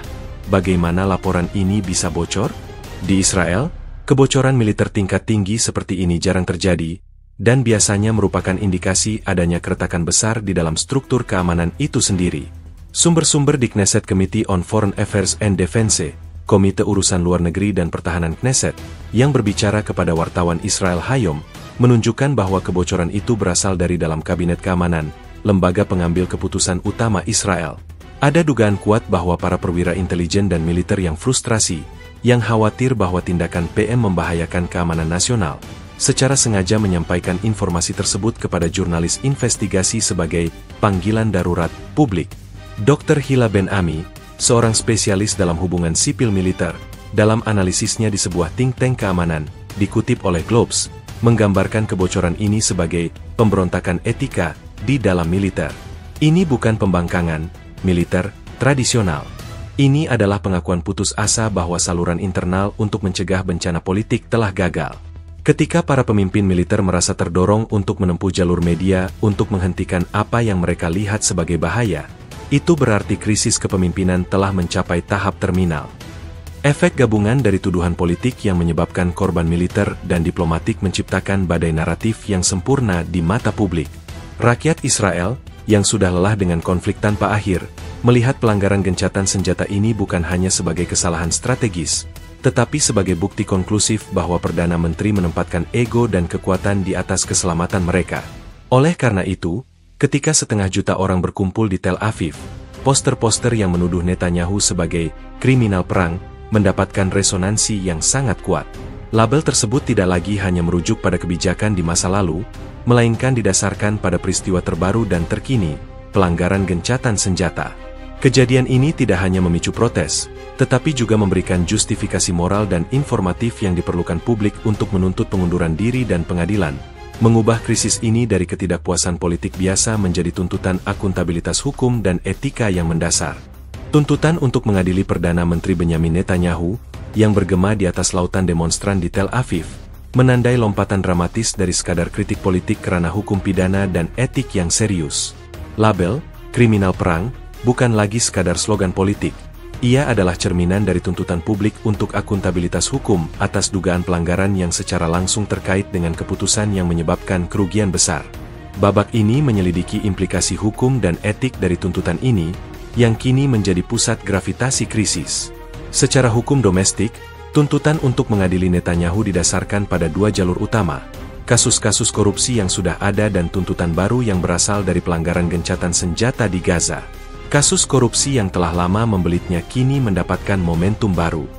bagaimana laporan ini bisa bocor? Di Israel, kebocoran militer tingkat tinggi seperti ini jarang terjadi, dan biasanya merupakan indikasi adanya keretakan besar di dalam struktur keamanan itu sendiri. Sumber-sumber di Knesset Committee on Foreign Affairs and Defense, Komite Urusan Luar Negeri dan Pertahanan Knesset, yang berbicara kepada wartawan Israel Hayom, menunjukkan bahwa kebocoran itu berasal dari dalam Kabinet Keamanan, lembaga pengambil keputusan utama Israel. Ada dugaan kuat bahwa para perwira intelijen dan militer yang frustrasi, yang khawatir bahwa tindakan PM membahayakan keamanan nasional, secara sengaja menyampaikan informasi tersebut kepada jurnalis investigasi sebagai panggilan darurat publik. Dr. Hila Ben Ami, seorang spesialis dalam hubungan sipil militer, dalam analisisnya di sebuah think tank keamanan, dikutip oleh Globes, menggambarkan kebocoran ini sebagai pemberontakan etika di dalam militer. Ini bukan pembangkangan militer tradisional. Ini adalah pengakuan putus asa bahwa saluran internal untuk mencegah bencana politik telah gagal. Ketika para pemimpin militer merasa terdorong untuk menempuh jalur media untuk menghentikan apa yang mereka lihat sebagai bahaya, itu berarti krisis kepemimpinan telah mencapai tahap terminal. Efek gabungan dari tuduhan politik yang menyebabkan korban militer dan diplomatik menciptakan badai naratif yang sempurna di mata publik. Rakyat Israel, yang sudah lelah dengan konflik tanpa akhir, melihat pelanggaran gencatan senjata ini bukan hanya sebagai kesalahan strategis, tetapi sebagai bukti konklusif bahwa Perdana Menteri menempatkan ego dan kekuatan di atas keselamatan mereka. Oleh karena itu, ketika 500 juta orang berkumpul di Tel Aviv, poster-poster yang menuduh Netanyahu sebagai kriminal perang mendapatkan resonansi yang sangat kuat. Label tersebut tidak lagi hanya merujuk pada kebijakan di masa lalu, melainkan didasarkan pada peristiwa terbaru dan terkini, pelanggaran gencatan senjata. Kejadian ini tidak hanya memicu protes, tetapi juga memberikan justifikasi moral dan informatif yang diperlukan publik untuk menuntut pengunduran diri dan pengadilan, mengubah krisis ini dari ketidakpuasan politik biasa menjadi tuntutan akuntabilitas hukum dan etika yang mendasar. Tuntutan untuk mengadili Perdana Menteri Benyamin Netanyahu, yang bergema di atas lautan demonstran di Tel Aviv, menandai lompatan dramatis dari sekadar kritik politik ke ranah hukum pidana dan etik yang serius. Label, kriminal perang, bukan lagi sekadar slogan politik. Ia adalah cerminan dari tuntutan publik untuk akuntabilitas hukum atas dugaan pelanggaran yang secara langsung terkait dengan keputusan yang menyebabkan kerugian besar. Babak ini menyelidiki implikasi hukum dan etik dari tuntutan ini, yang kini menjadi pusat gravitasi krisis. Secara hukum domestik, tuntutan untuk mengadili Netanyahu didasarkan pada 2 jalur utama, kasus-kasus korupsi yang sudah ada dan tuntutan baru yang berasal dari pelanggaran gencatan senjata di Gaza. Kasus korupsi yang telah lama membelitnya kini mendapatkan momentum baru.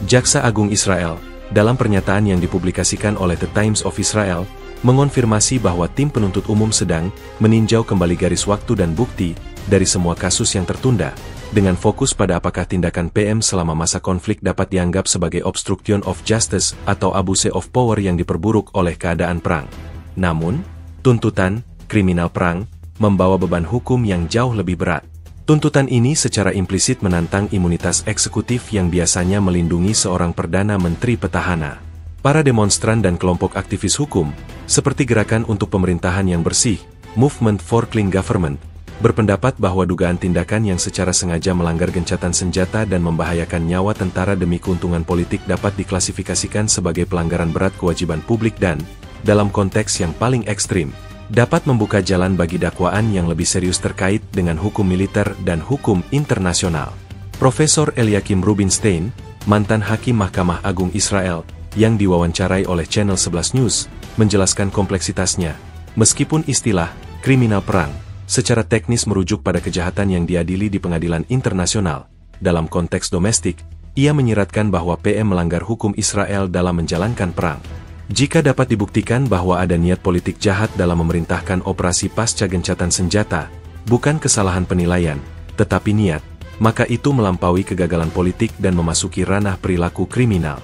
Jaksa Agung Israel, dalam pernyataan yang dipublikasikan oleh The Times of Israel, mengonfirmasi bahwa tim penuntut umum sedang meninjau kembali garis waktu dan bukti dari semua kasus yang tertunda, dengan fokus pada apakah tindakan PM selama masa konflik dapat dianggap sebagai obstruction of justice atau abuse of power yang diperburuk oleh keadaan perang. Namun, tuntutan kriminal perang membawa beban hukum yang jauh lebih berat. Tuntutan ini secara implisit menantang imunitas eksekutif yang biasanya melindungi seorang Perdana Menteri petahana. Para demonstran dan kelompok aktivis hukum, seperti Gerakan untuk Pemerintahan yang Bersih, Movement for Clean Government, berpendapat bahwa dugaan tindakan yang secara sengaja melanggar gencatan senjata dan membahayakan nyawa tentara demi keuntungan politik dapat diklasifikasikan sebagai pelanggaran berat kewajiban publik dan, dalam konteks yang paling ekstrim, dapat membuka jalan bagi dakwaan yang lebih serius terkait dengan hukum militer dan hukum internasional. Profesor Eliakim Rubinstein, mantan hakim Mahkamah Agung Israel, yang diwawancarai oleh Channel 11 News, menjelaskan kompleksitasnya. Meskipun istilah kriminal perang secara teknis merujuk pada kejahatan yang diadili di pengadilan internasional, dalam konteks domestik, ia menyiratkan bahwa PM melanggar hukum Israel dalam menjalankan perang. Jika dapat dibuktikan bahwa ada niat politik jahat dalam memerintahkan operasi pasca gencatan senjata, bukan kesalahan penilaian, tetapi niat, maka itu melampaui kegagalan politik dan memasuki ranah perilaku kriminal.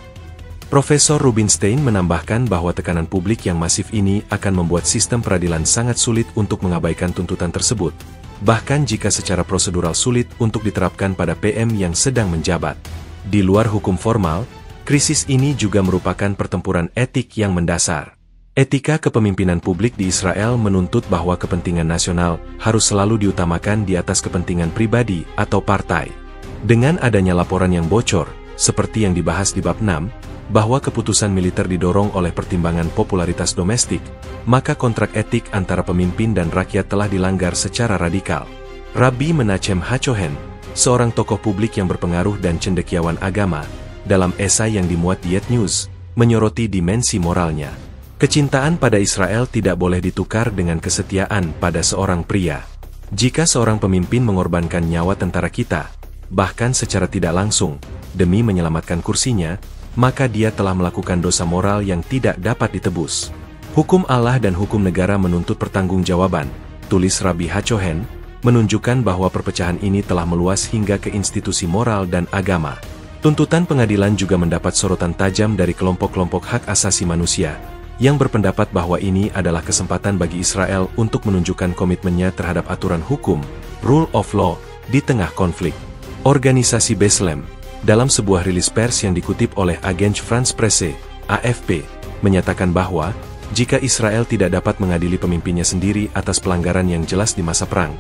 Profesor Rubinstein menambahkan bahwa tekanan publik yang masif ini akan membuat sistem peradilan sangat sulit untuk mengabaikan tuntutan tersebut, bahkan jika secara prosedural sulit untuk diterapkan pada PM yang sedang menjabat. Di luar hukum formal, krisis ini juga merupakan pertempuran etik yang mendasar. Etika kepemimpinan publik di Israel menuntut bahwa kepentingan nasional harus selalu diutamakan di atas kepentingan pribadi atau partai. Dengan adanya laporan yang bocor, seperti yang dibahas di bab 6, bahwa keputusan militer didorong oleh pertimbangan popularitas domestik, maka kontrak etik antara pemimpin dan rakyat telah dilanggar secara radikal. Rabbi Menachem Hachohen, seorang tokoh publik yang berpengaruh dan cendekiawan agama, dalam esai yang dimuat di Yet News, menyoroti dimensi moralnya. Kecintaan pada Israel tidak boleh ditukar dengan kesetiaan pada seorang pria. Jika seorang pemimpin mengorbankan nyawa tentara kita, bahkan secara tidak langsung, demi menyelamatkan kursinya, maka dia telah melakukan dosa moral yang tidak dapat ditebus. Hukum Allah dan hukum negara menuntut pertanggungjawaban, tulis Rabbi Hachohen, menunjukkan bahwa perpecahan ini telah meluas hingga ke institusi moral dan agama. Tuntutan pengadilan juga mendapat sorotan tajam dari kelompok-kelompok hak asasi manusia, yang berpendapat bahwa ini adalah kesempatan bagi Israel untuk menunjukkan komitmennya terhadap aturan hukum, rule of law, di tengah konflik. Organisasi B'Tselem, dalam sebuah rilis pers yang dikutip oleh Agence France-Presse, AFP, menyatakan bahwa, jika Israel tidak dapat mengadili pemimpinnya sendiri atas pelanggaran yang jelas di masa perang,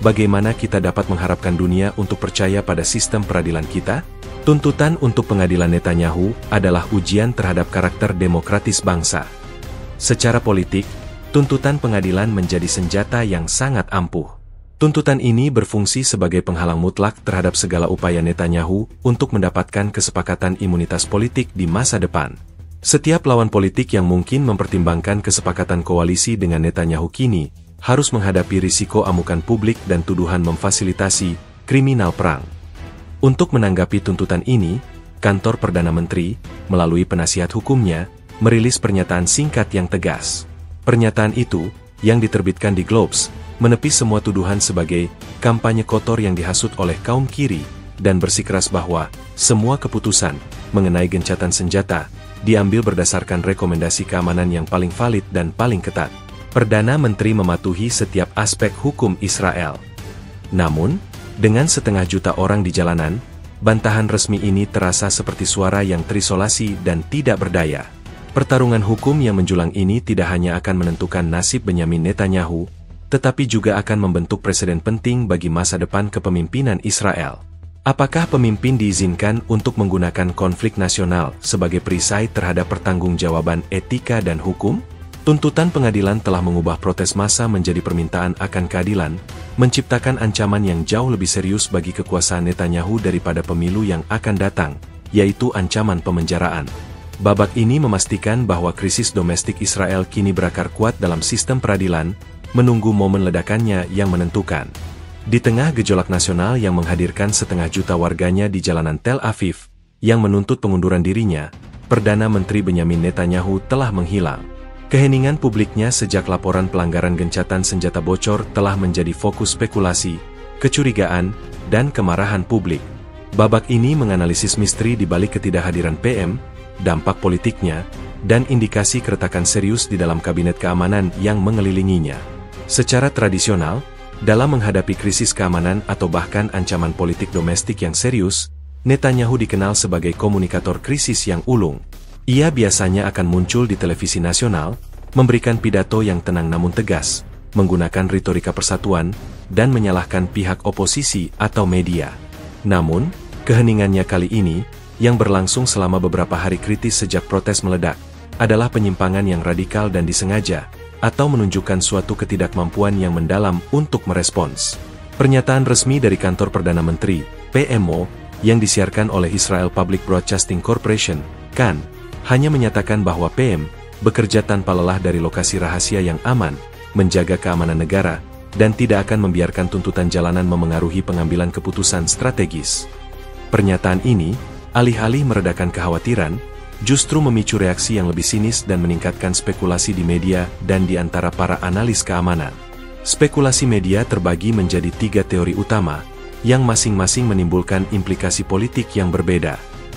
bagaimana kita dapat mengharapkan dunia untuk percaya pada sistem peradilan kita? Tuntutan untuk pengadilan Netanyahu adalah ujian terhadap karakter demokratis bangsa. Secara politik, tuntutan pengadilan menjadi senjata yang sangat ampuh. Tuntutan ini berfungsi sebagai penghalang mutlak terhadap segala upaya Netanyahu untuk mendapatkan kesepakatan imunitas politik di masa depan. Setiap lawan politik yang mungkin mempertimbangkan kesepakatan koalisi dengan Netanyahu kini harus menghadapi risiko amukan publik dan tuduhan memfasilitasi kriminal perang. Untuk menanggapi tuntutan ini, kantor Perdana Menteri, melalui penasihat hukumnya, merilis pernyataan singkat yang tegas. Pernyataan itu, yang diterbitkan di Globes, menepis semua tuduhan sebagai kampanye kotor yang dihasut oleh kaum kiri, dan bersikeras bahwa semua keputusan mengenai gencatan senjata diambil berdasarkan rekomendasi keamanan yang paling valid dan paling ketat. Perdana Menteri mematuhi setiap aspek hukum Israel. Namun, dengan 1,5 juta orang di jalanan, bantahan resmi ini terasa seperti suara yang terisolasi dan tidak berdaya. Pertarungan hukum yang menjulang ini tidak hanya akan menentukan nasib Benyamin Netanyahu, tetapi juga akan membentuk presiden penting bagi masa depan kepemimpinan Israel. Apakah pemimpin diizinkan untuk menggunakan konflik nasional sebagai perisai terhadap pertanggungjawaban etika dan hukum? Tuntutan pengadilan telah mengubah protes massa menjadi permintaan akan keadilan, menciptakan ancaman yang jauh lebih serius bagi kekuasaan Netanyahu daripada pemilu yang akan datang, yaitu ancaman pemenjaraan. Babak ini memastikan bahwa krisis domestik Israel kini berakar kuat dalam sistem peradilan, menunggu momen ledakannya yang menentukan. Di tengah gejolak nasional yang menghadirkan 1,5 juta warganya di jalanan Tel Aviv, yang menuntut pengunduran dirinya, Perdana Menteri Benyamin Netanyahu telah menghilang. Keheningan publiknya sejak laporan pelanggaran gencatan senjata bocor telah menjadi fokus spekulasi, kecurigaan, dan kemarahan publik. Babak ini menganalisis misteri di balik ketidakhadiran PM, dampak politiknya, dan indikasi keretakan serius di dalam kabinet keamanan yang mengelilinginya. Secara tradisional, dalam menghadapi krisis keamanan atau bahkan ancaman politik domestik yang serius, Netanyahu dikenal sebagai komunikator krisis yang ulung. Ia biasanya akan muncul di televisi nasional, memberikan pidato yang tenang namun tegas, menggunakan retorika persatuan, dan menyalahkan pihak oposisi atau media. Namun, keheningannya kali ini, yang berlangsung selama beberapa hari kritis sejak protes meledak, adalah penyimpangan yang radikal dan disengaja, atau menunjukkan suatu ketidakmampuan yang mendalam untuk merespons. Pernyataan resmi dari kantor Perdana Menteri, PMO, yang disiarkan oleh Israel Public Broadcasting Corporation, CAN, hanya menyatakan bahwa PM bekerja tanpa lelah dari lokasi rahasia yang aman, menjaga keamanan negara, dan tidak akan membiarkan tuntutan jalanan memengaruhi pengambilan keputusan strategis. Pernyataan ini, alih-alih meredakan kekhawatiran, justru memicu reaksi yang lebih sinis dan meningkatkan spekulasi di media dan di antara para analis keamanan. Spekulasi media terbagi menjadi 3 teori utama, yang masing-masing menimbulkan implikasi politik yang berbeda.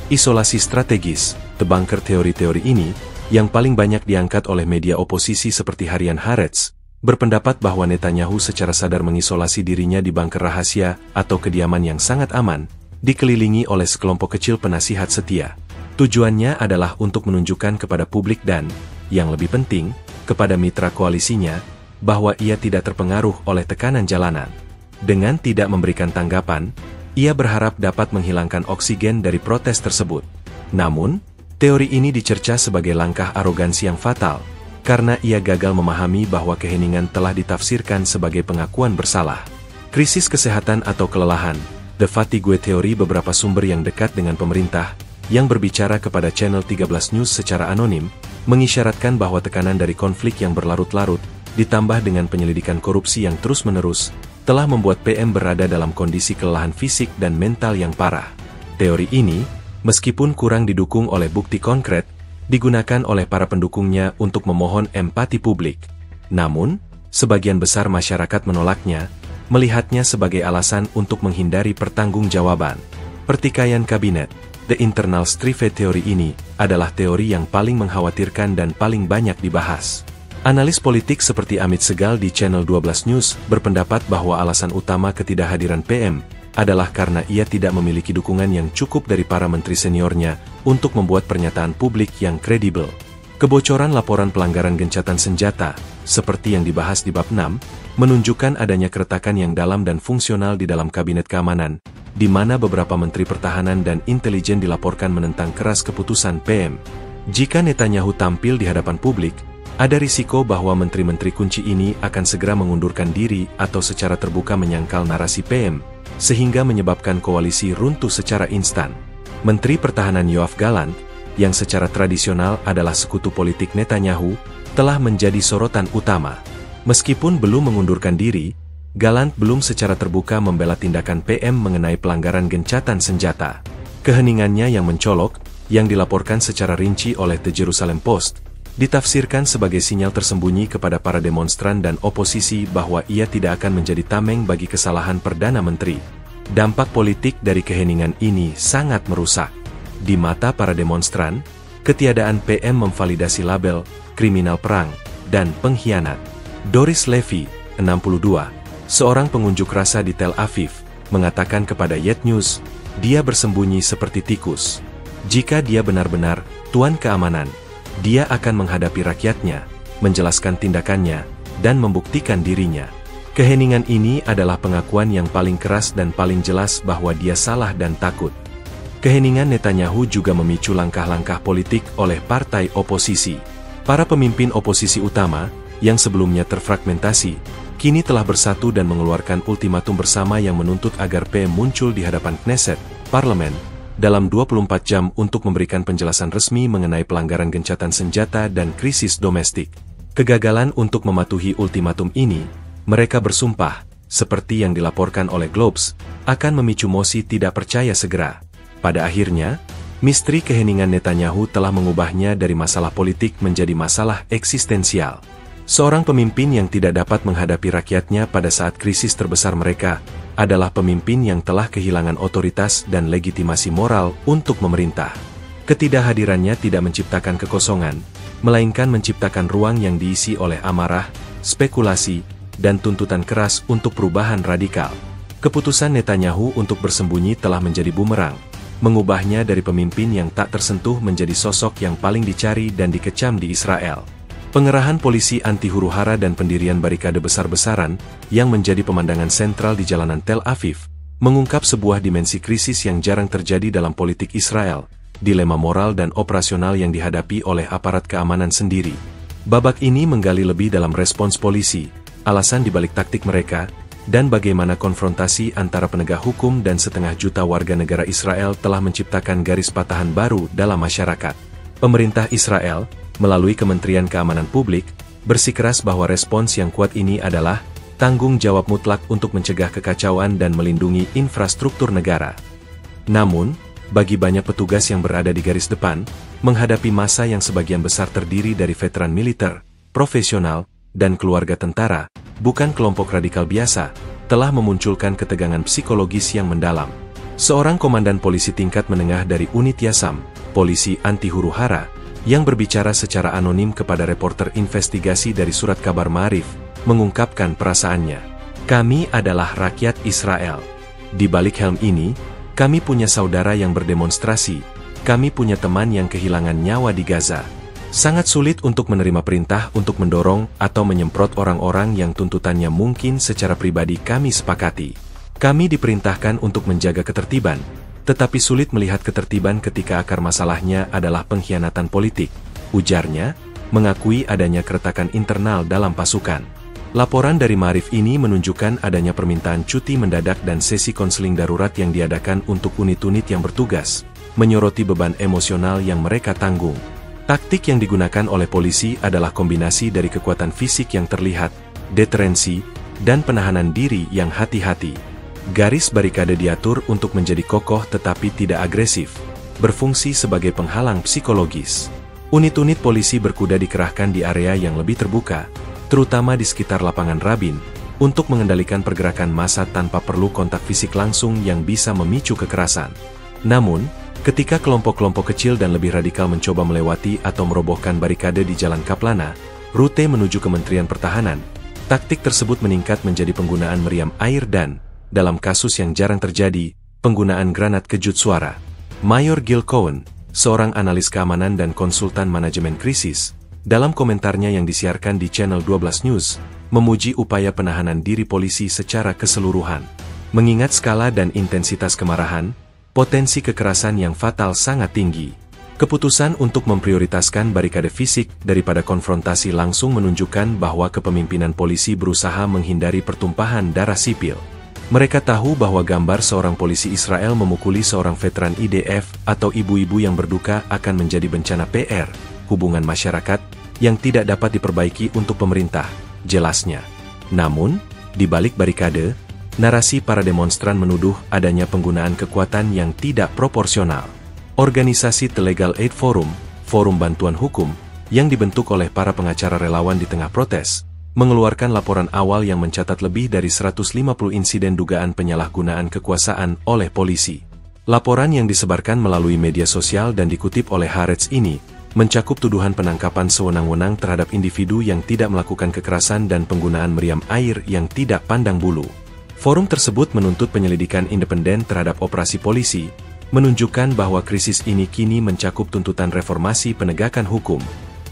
Isolasi strategis, debunker teori-teori ini, yang paling banyak diangkat oleh media oposisi seperti harian Haaretz, berpendapat bahwa Netanyahu secara sadar mengisolasi dirinya di bunker rahasia atau kediaman yang sangat aman, dikelilingi oleh sekelompok kecil penasihat setia. Tujuannya adalah untuk menunjukkan kepada publik dan, yang lebih penting, kepada mitra koalisinya, bahwa ia tidak terpengaruh oleh tekanan jalanan. Dengan tidak memberikan tanggapan, ia berharap dapat menghilangkan oksigen dari protes tersebut. Namun, teori ini dicerca sebagai langkah arogansi yang fatal, karena ia gagal memahami bahwa keheningan telah ditafsirkan sebagai pengakuan bersalah. Krisis kesehatan atau kelelahan, the fatigue teori beberapa sumber yang dekat dengan pemerintah, yang berbicara kepada Channel 13 News secara anonim, mengisyaratkan bahwa tekanan dari konflik yang berlarut-larut, ditambah dengan penyelidikan korupsi yang terus-menerus, telah membuat PM berada dalam kondisi kelelahan fisik dan mental yang parah. Teori ini, meskipun kurang didukung oleh bukti konkret, digunakan oleh para pendukungnya untuk memohon empati publik. Namun, sebagian besar masyarakat menolaknya, melihatnya sebagai alasan untuk menghindari pertanggungjawaban. Pertikaian kabinet, The Internal Strife teori ini adalah teori yang paling mengkhawatirkan dan paling banyak dibahas. Analis politik seperti Amit Segal di Channel 12 News berpendapat bahwa alasan utama ketidakhadiran PM adalah karena ia tidak memiliki dukungan yang cukup dari para menteri seniornya untuk membuat pernyataan publik yang kredibel. Kebocoran laporan pelanggaran gencatan senjata, seperti yang dibahas di bab 6, menunjukkan adanya keretakan yang dalam dan fungsional di dalam Kabinet Keamanan, di mana beberapa menteri pertahanan dan intelijen dilaporkan menentang keras keputusan PM. Jika Netanyahu tampil di hadapan publik, ada risiko bahwa menteri-menteri kunci ini akan segera mengundurkan diri atau secara terbuka menyangkal narasi PM, sehingga menyebabkan koalisi runtuh secara instan. Menteri Pertahanan Yoav Gallant, yang secara tradisional adalah sekutu politik Netanyahu, telah menjadi sorotan utama. Meskipun belum mengundurkan diri, Gallant belum secara terbuka membela tindakan PM mengenai pelanggaran gencatan senjata. Keheningannya yang mencolok, yang dilaporkan secara rinci oleh The Jerusalem Post, ditafsirkan sebagai sinyal tersembunyi kepada para demonstran dan oposisi bahwa ia tidak akan menjadi tameng bagi kesalahan Perdana Menteri. Dampak politik dari keheningan ini sangat merusak. Di mata para demonstran, ketiadaan PM memvalidasi label kriminal perang dan pengkhianat. Doris Levy, 62, seorang pengunjuk rasa di Tel Aviv, mengatakan kepada Yet News, dia bersembunyi seperti tikus. Jika dia benar-benar tuan keamanan, dia akan menghadapi rakyatnya, menjelaskan tindakannya, dan membuktikan dirinya. Keheningan ini adalah pengakuan yang paling keras dan paling jelas bahwa dia salah dan takut. Keheningan Netanyahu juga memicu langkah-langkah politik oleh partai oposisi. Para pemimpin oposisi utama, yang sebelumnya terfragmentasi, kini telah bersatu dan mengeluarkan ultimatum bersama yang menuntut agar PM muncul di hadapan Knesset, parlemen, dalam 24 jam untuk memberikan penjelasan resmi mengenai pelanggaran gencatan senjata dan krisis domestik. Kegagalan untuk mematuhi ultimatum ini, mereka bersumpah, seperti yang dilaporkan oleh Globes, akan memicu mosi tidak percaya segera. Pada akhirnya, misteri keheningan Netanyahu telah mengubahnya dari masalah politik menjadi masalah eksistensial. Seorang pemimpin yang tidak dapat menghadapi rakyatnya pada saat krisis terbesar mereka, adalah pemimpin yang telah kehilangan otoritas dan legitimasi moral untuk memerintah. Ketidakhadirannya tidak menciptakan kekosongan, melainkan menciptakan ruang yang diisi oleh amarah, spekulasi, dan tuntutan keras untuk perubahan radikal. Keputusan Netanyahu untuk bersembunyi telah menjadi bumerang, mengubahnya dari pemimpin yang tak tersentuh menjadi sosok yang paling dicari dan dikecam di Israel. Pengerahan polisi anti huru-hara dan pendirian barikade besar-besaran, yang menjadi pemandangan sentral di jalanan Tel Aviv, mengungkap sebuah dimensi krisis yang jarang terjadi dalam politik Israel, dilema moral dan operasional yang dihadapi oleh aparat keamanan sendiri. Babak ini menggali lebih dalam respons polisi, alasan dibalik taktik mereka, dan bagaimana konfrontasi antara penegak hukum dan setengah juta warga negara Israel telah menciptakan garis patahan baru dalam masyarakat. Pemerintah Israel, melalui Kementerian Keamanan Publik, bersikeras bahwa respons yang kuat ini adalah tanggung jawab mutlak untuk mencegah kekacauan dan melindungi infrastruktur negara. Namun, bagi banyak petugas yang berada di garis depan, menghadapi massa yang sebagian besar terdiri dari veteran militer, profesional, dan keluarga tentara, bukan kelompok radikal biasa, telah memunculkan ketegangan psikologis yang mendalam. Seorang komandan polisi tingkat menengah dari unit Yasam, polisi anti huru-hara, yang berbicara secara anonim kepada reporter investigasi dari surat kabar Ma'arif, mengungkapkan perasaannya. Kami adalah rakyat Israel. Di balik helm ini, kami punya saudara yang berdemonstrasi, kami punya teman yang kehilangan nyawa di Gaza. Sangat sulit untuk menerima perintah untuk mendorong atau menyemprot orang-orang yang tuntutannya mungkin secara pribadi kami sepakati. Kami diperintahkan untuk menjaga ketertiban, tetapi sulit melihat ketertiban ketika akar masalahnya adalah pengkhianatan politik, ujarnya, mengakui adanya keretakan internal dalam pasukan. Laporan dari Ma'arif ini menunjukkan adanya permintaan cuti mendadak dan sesi konseling darurat yang diadakan untuk unit-unit yang bertugas, menyoroti beban emosional yang mereka tanggung. Taktik yang digunakan oleh polisi adalah kombinasi dari kekuatan fisik yang terlihat, deterensi, dan penahanan diri yang hati-hati. Garis barikade diatur untuk menjadi kokoh tetapi tidak agresif, berfungsi sebagai penghalang psikologis. Unit-unit polisi berkuda dikerahkan di area yang lebih terbuka, terutama di sekitar lapangan Rabin, untuk mengendalikan pergerakan massa tanpa perlu kontak fisik langsung yang bisa memicu kekerasan. Namun, Ketika kelompok-kelompok kecil dan lebih radikal mencoba melewati atau merobohkan barikade di Jalan Kaplana, rute menuju Kementerian Pertahanan, taktik tersebut meningkat menjadi penggunaan meriam air dan, dalam kasus yang jarang terjadi, penggunaan granat kejut suara. Mayor Gil Cohen, seorang analis keamanan dan konsultan manajemen krisis, dalam komentarnya yang disiarkan di Channel 12 News, memuji upaya penahanan diri polisi secara keseluruhan. Mengingat skala dan intensitas kemarahan, potensi kekerasan yang fatal sangat tinggi. Keputusan untuk memprioritaskan barikade fisik daripada konfrontasi langsung menunjukkan bahwa kepemimpinan polisi berusaha menghindari pertumpahan darah sipil. Mereka tahu bahwa gambar seorang polisi Israel memukuli seorang veteran IDF atau ibu-ibu yang berduka akan menjadi bencana PR, hubungan masyarakat, yang tidak dapat diperbaiki untuk pemerintah, jelasnya. Namun, di balik barikade, narasi para demonstran menuduh adanya penggunaan kekuatan yang tidak proporsional. Organisasi The Legal Aid Forum, forum bantuan hukum, yang dibentuk oleh para pengacara relawan di tengah protes, mengeluarkan laporan awal yang mencatat lebih dari 150 insiden dugaan penyalahgunaan kekuasaan oleh polisi. Laporan yang disebarkan melalui media sosial dan dikutip oleh Haaretz ini, mencakup tuduhan penangkapan sewenang-wenang terhadap individu yang tidak melakukan kekerasan dan penggunaan meriam air yang tidak pandang bulu. Forum tersebut menuntut penyelidikan independen terhadap operasi polisi, menunjukkan bahwa krisis ini kini mencakup tuntutan reformasi penegakan hukum.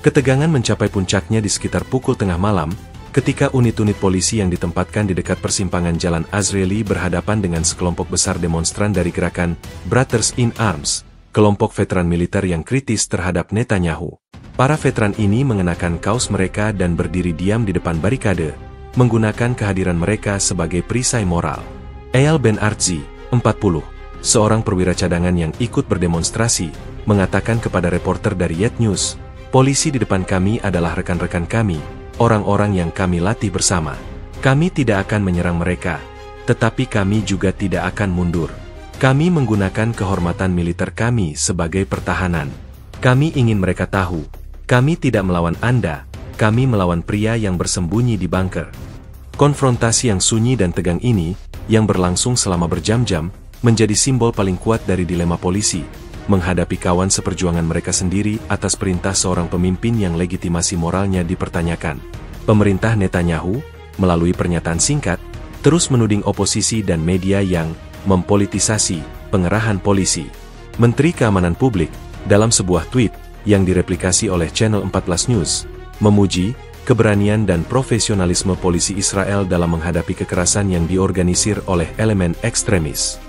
Ketegangan mencapai puncaknya di sekitar pukul tengah malam, ketika unit-unit polisi yang ditempatkan di dekat persimpangan Jalan Azrieli berhadapan dengan sekelompok besar demonstran dari gerakan Brothers in Arms, kelompok veteran militer yang kritis terhadap Netanyahu. Para veteran ini mengenakan kaos mereka dan berdiri diam di depan barikade, menggunakan kehadiran mereka sebagai perisai moral. Eyal Ben Artzi, 40, seorang perwira cadangan yang ikut berdemonstrasi, mengatakan kepada reporter dari Yet News, "Polisi di depan kami adalah rekan-rekan kami, orang-orang yang kami latih bersama. Kami tidak akan menyerang mereka, tetapi kami juga tidak akan mundur. Kami menggunakan kehormatan militer kami sebagai pertahanan. Kami ingin mereka tahu, kami tidak melawan Anda, kami melawan pria yang bersembunyi di bunker." Konfrontasi yang sunyi dan tegang ini, yang berlangsung selama berjam-jam, menjadi simbol paling kuat dari dilema polisi, menghadapi kawan seperjuangan mereka sendiri atas perintah seorang pemimpin yang legitimasi moralnya dipertanyakan. Pemerintah Netanyahu, melalui pernyataan singkat, terus menuding oposisi dan media yang mempolitisasi pengerahan polisi. Menteri Keamanan Publik, dalam sebuah tweet yang direplikasi oleh Channel 14 News, memuji keberanian dan profesionalisme polisi Israel dalam menghadapi kekerasan yang diorganisir oleh elemen ekstremis.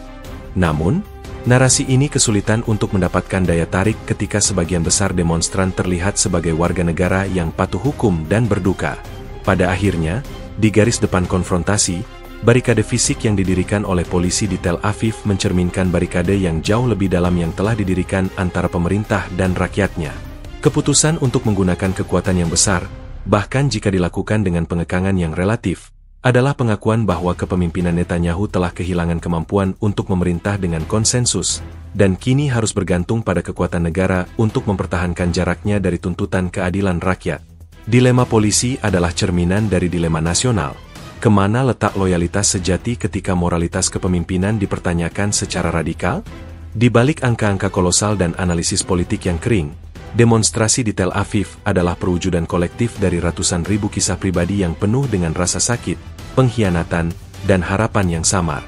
Namun, narasi ini kesulitan untuk mendapatkan daya tarik ketika sebagian besar demonstran terlihat sebagai warga negara yang patuh hukum dan berduka. Pada akhirnya, di garis depan konfrontasi, barikade fisik yang didirikan oleh polisi di Tel Aviv mencerminkan barikade yang jauh lebih dalam yang telah didirikan antara pemerintah dan rakyatnya. Keputusan untuk menggunakan kekuatan yang besar, bahkan jika dilakukan dengan pengekangan yang relatif, adalah pengakuan bahwa kepemimpinan Netanyahu telah kehilangan kemampuan untuk memerintah dengan konsensus, dan kini harus bergantung pada kekuatan negara untuk mempertahankan jaraknya dari tuntutan keadilan rakyat. Dilema polisi adalah cerminan dari dilema nasional. Kemana letak loyalitas sejati ketika moralitas kepemimpinan dipertanyakan secara radikal? Di balik angka-angka kolosal dan analisis politik yang kering, demonstrasi di Tel Aviv adalah perwujudan kolektif dari ratusan ribu kisah pribadi yang penuh dengan rasa sakit, pengkhianatan, dan harapan yang samar.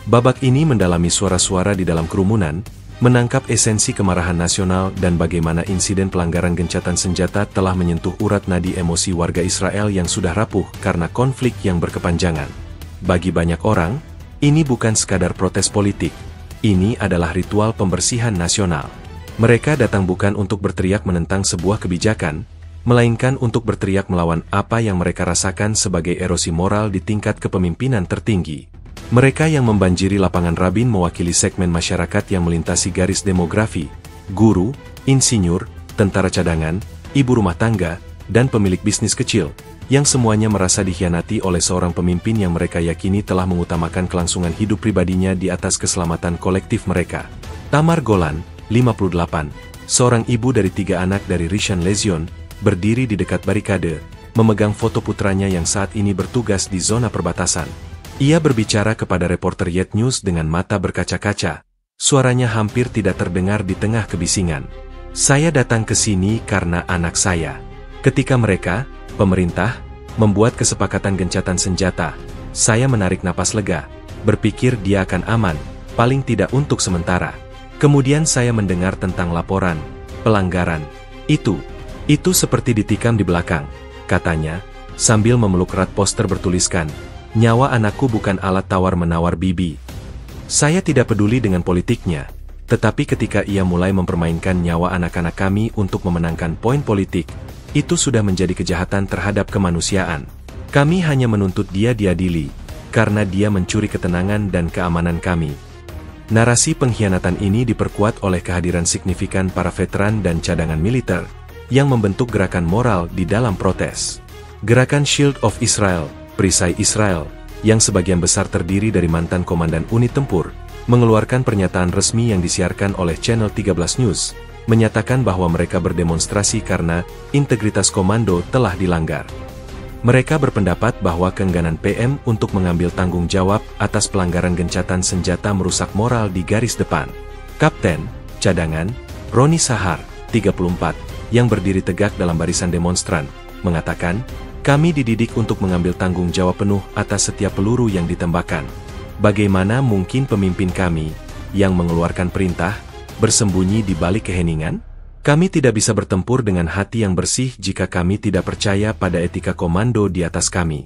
Babak ini mendalami suara-suara di dalam kerumunan, menangkap esensi kemarahan nasional dan bagaimana insiden pelanggaran gencatan senjata telah menyentuh urat nadi emosi warga Israel yang sudah rapuh karena konflik yang berkepanjangan. Bagi banyak orang, ini bukan sekadar protes politik, ini adalah ritual pembersihan nasional. Mereka datang bukan untuk berteriak menentang sebuah kebijakan, melainkan untuk berteriak melawan apa yang mereka rasakan sebagai erosi moral di tingkat kepemimpinan tertinggi. Mereka yang membanjiri lapangan Rabin mewakili segmen masyarakat yang melintasi garis demografi, guru, insinyur, tentara cadangan, ibu rumah tangga, dan pemilik bisnis kecil, yang semuanya merasa dikhianati oleh seorang pemimpin yang mereka yakini telah mengutamakan kelangsungan hidup pribadinya di atas keselamatan kolektif mereka. Tamar Golan, 58, seorang ibu dari 3 anak dari Rishon Lezion, berdiri di dekat barikade, memegang foto putranya yang saat ini bertugas di zona perbatasan. Ia berbicara kepada reporter Yet News dengan mata berkaca-kaca, Suaranya hampir tidak terdengar di tengah kebisingan. Saya datang ke sini karena anak saya. Ketika mereka, pemerintah, membuat kesepakatan gencatan senjata, saya menarik napas lega, berpikir dia akan aman, paling tidak untuk sementara. Kemudian saya mendengar tentang laporan, pelanggaran. Itu seperti ditikam di belakang, katanya, sambil memeluk rat poster bertuliskan, "Nyawa anakku bukan alat tawar-menawar Bibi." Saya tidak peduli dengan politiknya, tetapi ketika ia mulai mempermainkan nyawa anak-anak kami untuk memenangkan poin politik, itu sudah menjadi kejahatan terhadap kemanusiaan. Kami hanya menuntut dia diadili, karena dia mencuri ketenangan dan keamanan kami. Narasi pengkhianatan ini diperkuat oleh kehadiran signifikan para veteran dan cadangan militer, yang membentuk gerakan moral di dalam protes. Gerakan Shield of Israel, Perisai Israel, yang sebagian besar terdiri dari mantan komandan unit tempur, mengeluarkan pernyataan resmi yang disiarkan oleh Channel 13 News, menyatakan bahwa mereka berdemonstrasi karena integritas komando telah dilanggar. Mereka berpendapat bahwa keengganan PM untuk mengambil tanggung jawab atas pelanggaran gencatan senjata merusak moral di garis depan. Kapten, cadangan, Roni Sahar, 34, yang berdiri tegak dalam barisan demonstran, mengatakan, "Kami dididik untuk mengambil tanggung jawab penuh atas setiap peluru yang ditembakkan. Bagaimana mungkin pemimpin kami, yang mengeluarkan perintah, bersembunyi di balik keheningan? Kami tidak bisa bertempur dengan hati yang bersih jika kami tidak percaya pada etika komando di atas kami."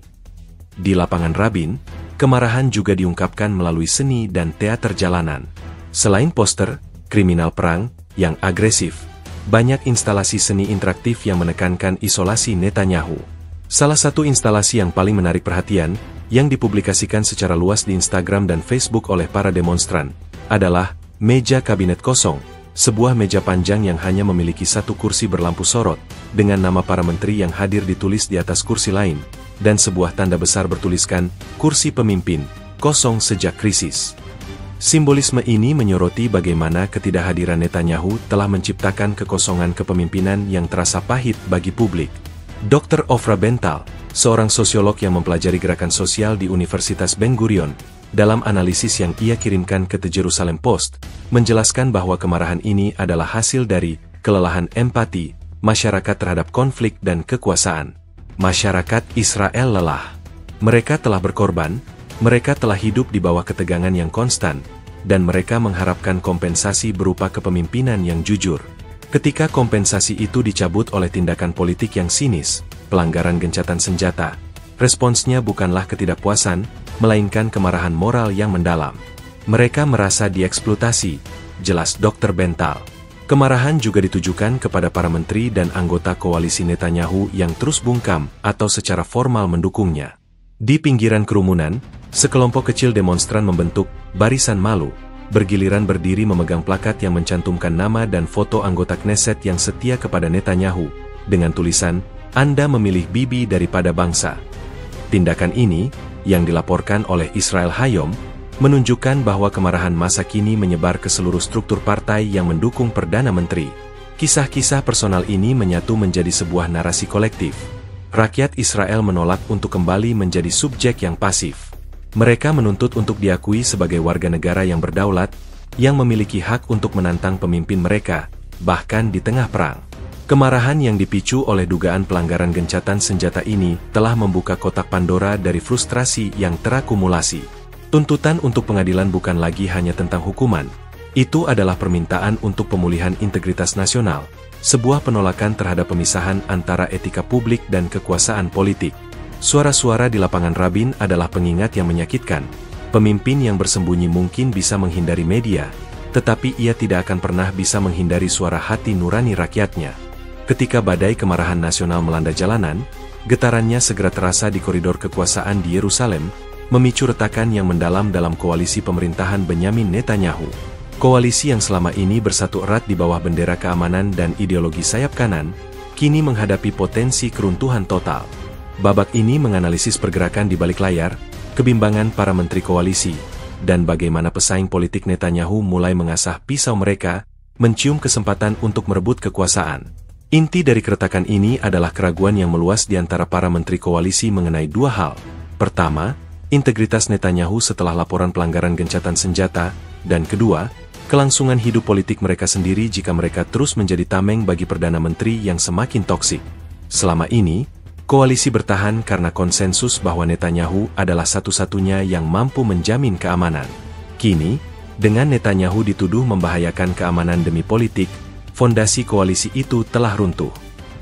Di lapangan Rabin, kemarahan juga diungkapkan melalui seni dan teater jalanan. Selain poster, kriminal perang, yang agresif, banyak instalasi seni interaktif yang menekankan isolasi Netanyahu. Salah satu instalasi yang paling menarik perhatian, yang dipublikasikan secara luas di Instagram dan Facebook oleh para demonstran, adalah meja kabinet kosong, sebuah meja panjang yang hanya memiliki satu kursi berlampu sorot, dengan nama para menteri yang hadir ditulis di atas kursi lain, dan sebuah tanda besar bertuliskan, "Kursi pemimpin, kosong sejak krisis." Simbolisme ini menyoroti bagaimana ketidakhadiran Netanyahu telah menciptakan kekosongan kepemimpinan yang terasa pahit bagi publik. Dr. Ofra Bental, seorang sosiolog yang mempelajari gerakan sosial di Universitas Ben Gurion, dalam analisis yang ia kirimkan ke The Jerusalem Post, menjelaskan bahwa kemarahan ini adalah hasil dari kelelahan empati masyarakat terhadap konflik dan kekuasaan. Masyarakat Israel lelah. Mereka telah berkorban, mereka telah hidup di bawah ketegangan yang konstan, dan mereka mengharapkan kompensasi berupa kepemimpinan yang jujur. Ketika kompensasi itu dicabut oleh tindakan politik yang sinis, pelanggaran gencatan senjata, responsnya bukanlah ketidakpuasan, melainkan kemarahan moral yang mendalam. Mereka merasa dieksploitasi, jelas Dr. Bental. Kemarahan juga ditujukan kepada para menteri dan anggota koalisi Netanyahu yang terus bungkam atau secara formal mendukungnya. Di pinggiran kerumunan, sekelompok kecil demonstran membentuk barisan malu, bergiliran berdiri memegang plakat yang mencantumkan nama dan foto anggota Knesset yang setia kepada Netanyahu, dengan tulisan, "Anda memilih Bibi daripada bangsa." Tindakan ini, yang dilaporkan oleh Israel Hayom, menunjukkan bahwa kemarahan masa kini menyebar ke seluruh struktur partai yang mendukung Perdana Menteri. Kisah-kisah personal ini menyatu menjadi sebuah narasi kolektif. Rakyat Israel menolak untuk kembali menjadi subjek yang pasif. Mereka menuntut untuk diakui sebagai warga negara yang berdaulat, yang memiliki hak untuk menantang pemimpin mereka, bahkan di tengah perang. Kemarahan yang dipicu oleh dugaan pelanggaran gencatan senjata ini telah membuka kotak Pandora dari frustrasi yang terakumulasi. Tuntutan untuk pengadilan bukan lagi hanya tentang hukuman. Itu adalah permintaan untuk pemulihan integritas nasional, sebuah penolakan terhadap pemisahan antara etika publik dan kekuasaan politik. Suara-suara di lapangan Rabin adalah pengingat yang menyakitkan. Pemimpin yang bersembunyi mungkin bisa menghindari media, tetapi ia tidak akan pernah bisa menghindari suara hati nurani rakyatnya. Ketika badai kemarahan nasional melanda jalanan, getarannya segera terasa di koridor kekuasaan di Yerusalem, memicu retakan yang mendalam dalam koalisi pemerintahan Benyamin Netanyahu. Koalisi yang selama ini bersatu erat di bawah bendera keamanan dan ideologi sayap kanan, kini menghadapi potensi keruntuhan total. Babak ini menganalisis pergerakan di balik layar, kebimbangan para menteri koalisi, dan bagaimana pesaing politik Netanyahu mulai mengasah pisau mereka, mencium kesempatan untuk merebut kekuasaan. Inti dari keretakan ini adalah keraguan yang meluas di antara para menteri koalisi mengenai dua hal. Pertama, integritas Netanyahu setelah laporan pelanggaran gencatan senjata, dan kedua, kelangsungan hidup politik mereka sendiri jika mereka terus menjadi tameng bagi Perdana Menteri yang semakin toksik. Selama ini, koalisi bertahan karena konsensus bahwa Netanyahu adalah satu-satunya yang mampu menjamin keamanan. Kini, dengan Netanyahu dituduh membahayakan keamanan demi politik, fondasi koalisi itu telah runtuh.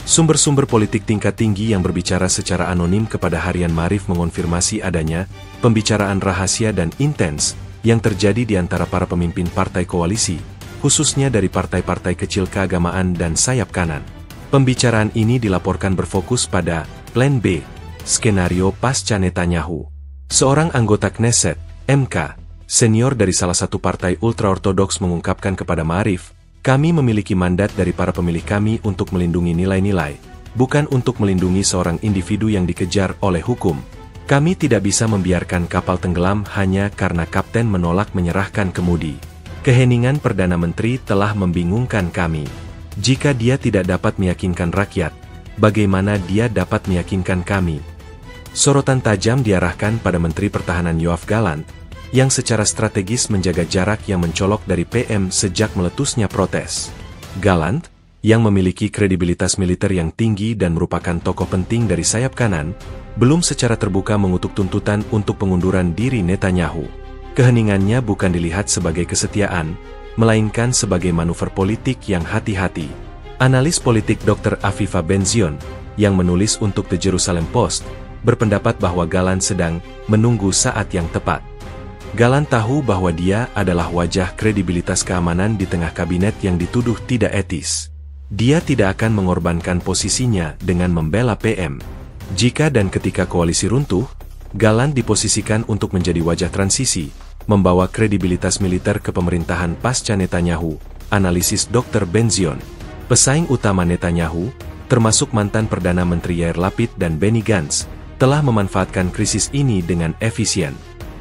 Sumber-sumber politik tingkat tinggi yang berbicara secara anonim kepada harian Maarif mengonfirmasi adanya pembicaraan rahasia dan intens yang terjadi di antara para pemimpin partai koalisi, khususnya dari partai-partai kecil keagamaan dan sayap kanan. Pembicaraan ini dilaporkan berfokus pada Plan B, skenario pasca Netanyahu. Seorang anggota Knesset, MK, senior dari salah satu partai ultraortodoks mengungkapkan kepada Maarif, "Kami memiliki mandat dari para pemilih kami untuk melindungi nilai-nilai, bukan untuk melindungi seorang individu yang dikejar oleh hukum. Kami tidak bisa membiarkan kapal tenggelam hanya karena kapten menolak menyerahkan kemudi. Keheningan Perdana Menteri telah membingungkan kami. Jika dia tidak dapat meyakinkan rakyat, bagaimana dia dapat meyakinkan kami?" Sorotan tajam diarahkan pada Menteri Pertahanan Yoav Gallant, yang secara strategis menjaga jarak yang mencolok dari PM sejak meletusnya protes. Gallant, yang memiliki kredibilitas militer yang tinggi dan merupakan tokoh penting dari sayap kanan, belum secara terbuka mengutuk tuntutan untuk pengunduran diri Netanyahu. Keheningannya bukan dilihat sebagai kesetiaan, melainkan sebagai manuver politik yang hati-hati. Analis politik Dr. Afifa Ben-Zion, yang menulis untuk The Jerusalem Post, berpendapat bahwa Gallant sedang menunggu saat yang tepat. Gallant tahu bahwa dia adalah wajah kredibilitas keamanan di tengah kabinet yang dituduh tidak etis. Dia tidak akan mengorbankan posisinya dengan membela PM. Jika dan ketika koalisi runtuh, Gallant diposisikan untuk menjadi wajah transisi, membawa kredibilitas militer ke pemerintahan pasca Netanyahu, analisis Dr. Ben-Zion. Pesaing utama Netanyahu, termasuk mantan Perdana Menteri Yair Lapid dan Benny Gantz, telah memanfaatkan krisis ini dengan efisien.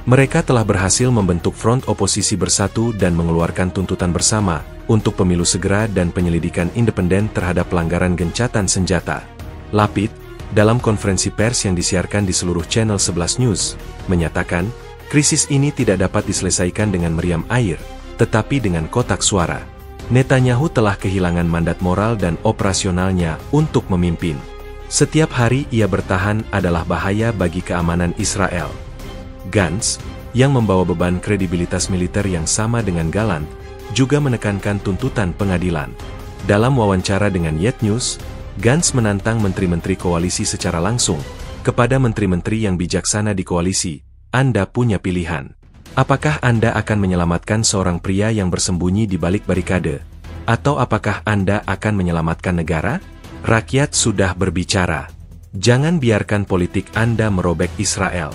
Mereka telah berhasil membentuk front oposisi bersatu dan mengeluarkan tuntutan bersama untuk pemilu segera dan penyelidikan independen terhadap pelanggaran gencatan senjata. Lapid, dalam konferensi pers yang disiarkan di seluruh channel 11 News, menyatakan, krisis ini tidak dapat diselesaikan dengan meriam air, tetapi dengan kotak suara. Netanyahu telah kehilangan mandat moral dan operasionalnya untuk memimpin. Setiap hari ia bertahan adalah bahaya bagi keamanan Israel. Gantz, yang membawa beban kredibilitas militer yang sama dengan Gallant, juga menekankan tuntutan pengadilan. Dalam wawancara dengan Yet News, Gantz menantang menteri-menteri koalisi secara langsung. Kepada menteri-menteri yang bijaksana di koalisi, Anda punya pilihan. Apakah Anda akan menyelamatkan seorang pria yang bersembunyi di balik barikade? Atau apakah Anda akan menyelamatkan negara? Rakyat sudah berbicara. Jangan biarkan politik Anda merobek Israel.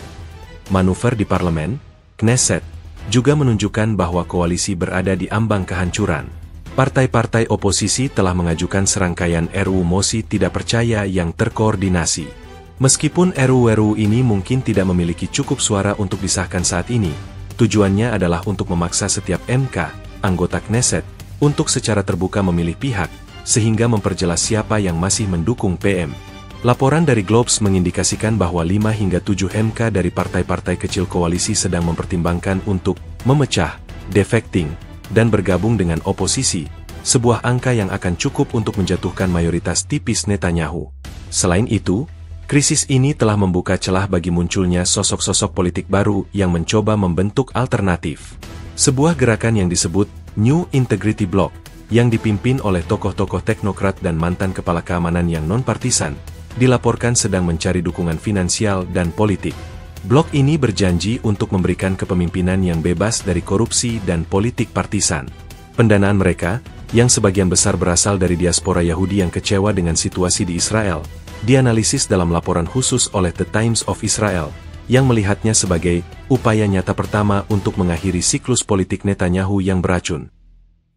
Manuver di parlemen, Knesset, juga menunjukkan bahwa koalisi berada di ambang kehancuran. Partai-partai oposisi telah mengajukan serangkaian RUU mosi tidak percaya yang terkoordinasi. Meskipun RUU ini mungkin tidak memiliki cukup suara untuk disahkan saat ini, tujuannya adalah untuk memaksa setiap MK, anggota Knesset, untuk secara terbuka memilih pihak, sehingga memperjelas siapa yang masih mendukung PM. Laporan dari Globes mengindikasikan bahwa 5 hingga 7 MK dari partai-partai kecil koalisi sedang mempertimbangkan untuk memecah, defecting, dan bergabung dengan oposisi, sebuah angka yang akan cukup untuk menjatuhkan mayoritas tipis Netanyahu. Selain itu, krisis ini telah membuka celah bagi munculnya sosok-sosok politik baru yang mencoba membentuk alternatif. Sebuah gerakan yang disebut New Integrity Bloc, yang dipimpin oleh tokoh-tokoh teknokrat dan mantan kepala keamanan yang non-partisan, dilaporkan sedang mencari dukungan finansial dan politik. Blok ini berjanji untuk memberikan kepemimpinan yang bebas dari korupsi dan politik partisan. Pendanaan mereka, yang sebagian besar berasal dari diaspora Yahudi yang kecewa dengan situasi di Israel, dianalisis dalam laporan khusus oleh The Times of Israel, yang melihatnya sebagai upaya nyata pertama untuk mengakhiri siklus politik Netanyahu yang beracun.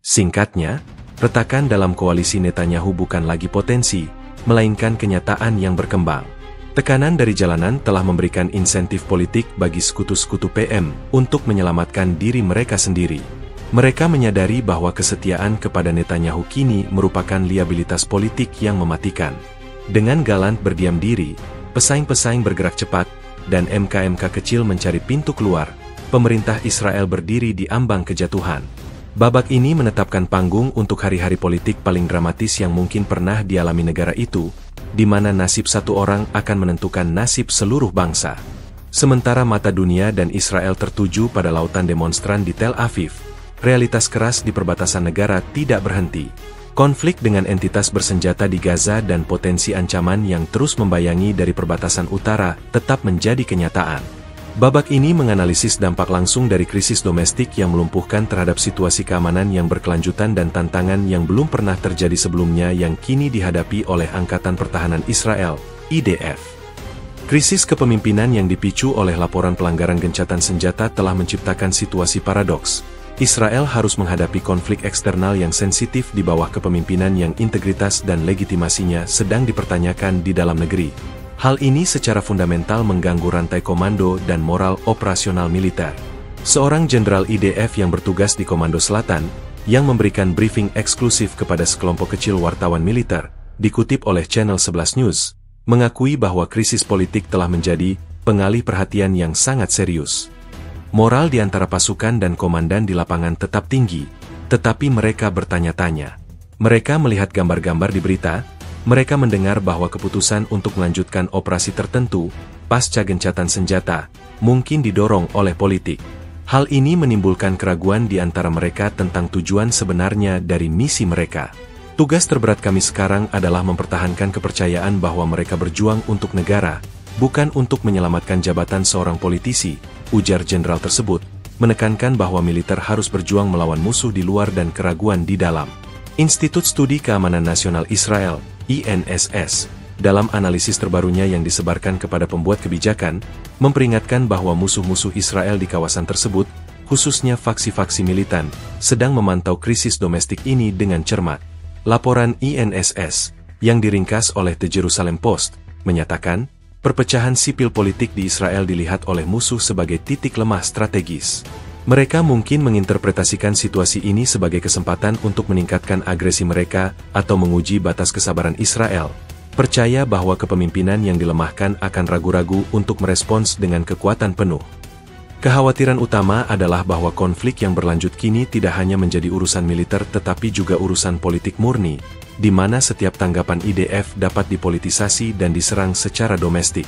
Singkatnya, retakan dalam koalisi Netanyahu bukan lagi potensi, melainkan kenyataan yang berkembang. Tekanan dari jalanan telah memberikan insentif politik bagi sekutu-sekutu PM untuk menyelamatkan diri mereka sendiri. Mereka menyadari bahwa kesetiaan kepada Netanyahu kini merupakan liabilitas politik yang mematikan. Dengan Gallant berdiam diri, pesaing-pesaing bergerak cepat, dan MK-MK kecil mencari pintu keluar, pemerintah Israel berdiri di ambang kejatuhan. Babak ini menetapkan panggung untuk hari-hari politik paling dramatis yang mungkin pernah dialami negara itu, di mana nasib satu orang akan menentukan nasib seluruh bangsa. Sementara mata dunia dan Israel tertuju pada lautan demonstran di Tel Aviv, realitas keras di perbatasan negara tidak berhenti. Konflik dengan entitas bersenjata di Gaza dan potensi ancaman yang terus membayangi dari perbatasan utara tetap menjadi kenyataan. Babak ini menganalisis dampak langsung dari krisis domestik yang melumpuhkan terhadap situasi keamanan yang berkelanjutan dan tantangan yang belum pernah terjadi sebelumnya yang kini dihadapi oleh Angkatan Pertahanan Israel, IDF. Krisis kepemimpinan yang dipicu oleh laporan pelanggaran gencatan senjata telah menciptakan situasi paradoks. Israel harus menghadapi konflik eksternal yang sensitif di bawah kepemimpinan yang integritas dan legitimasinya sedang dipertanyakan di dalam negeri. Hal ini secara fundamental mengganggu rantai komando dan moral operasional militer. Seorang jenderal IDF yang bertugas di Komando Selatan, yang memberikan briefing eksklusif kepada sekelompok kecil wartawan militer, dikutip oleh Channel 11 News, mengakui bahwa krisis politik telah menjadi pengalih perhatian yang sangat serius. Moral di antara pasukan dan komandan di lapangan tetap tinggi, tetapi mereka bertanya-tanya. Mereka melihat gambar-gambar di berita, mereka mendengar bahwa keputusan untuk melanjutkan operasi tertentu, pasca gencatan senjata, mungkin didorong oleh politik. Hal ini menimbulkan keraguan di antara mereka tentang tujuan sebenarnya dari misi mereka. Tugas terberat kami sekarang adalah mempertahankan kepercayaan bahwa mereka berjuang untuk negara, bukan untuk menyelamatkan jabatan seorang politisi, ujar jenderal tersebut, menekankan bahwa militer harus berjuang melawan musuh di luar dan keraguan di dalam. Institut Studi Keamanan Nasional Israel, INSS, dalam analisis terbarunya yang disebarkan kepada pembuat kebijakan, memperingatkan bahwa musuh-musuh Israel di kawasan tersebut, khususnya faksi-faksi militan, sedang memantau krisis domestik ini dengan cermat. Laporan INSS, yang diringkas oleh The Jerusalem Post, menyatakan, perpecahan sipil politik di Israel dilihat oleh musuh sebagai titik lemah strategis. Mereka mungkin menginterpretasikan situasi ini sebagai kesempatan untuk meningkatkan agresi mereka atau menguji batas kesabaran Israel, percaya bahwa kepemimpinan yang dilemahkan akan ragu-ragu untuk merespons dengan kekuatan penuh. Kekhawatiran utama adalah bahwa konflik yang berlanjut kini tidak hanya menjadi urusan militer tetapi juga urusan politik murni, di mana setiap tanggapan IDF dapat dipolitisasi dan diserang secara domestik.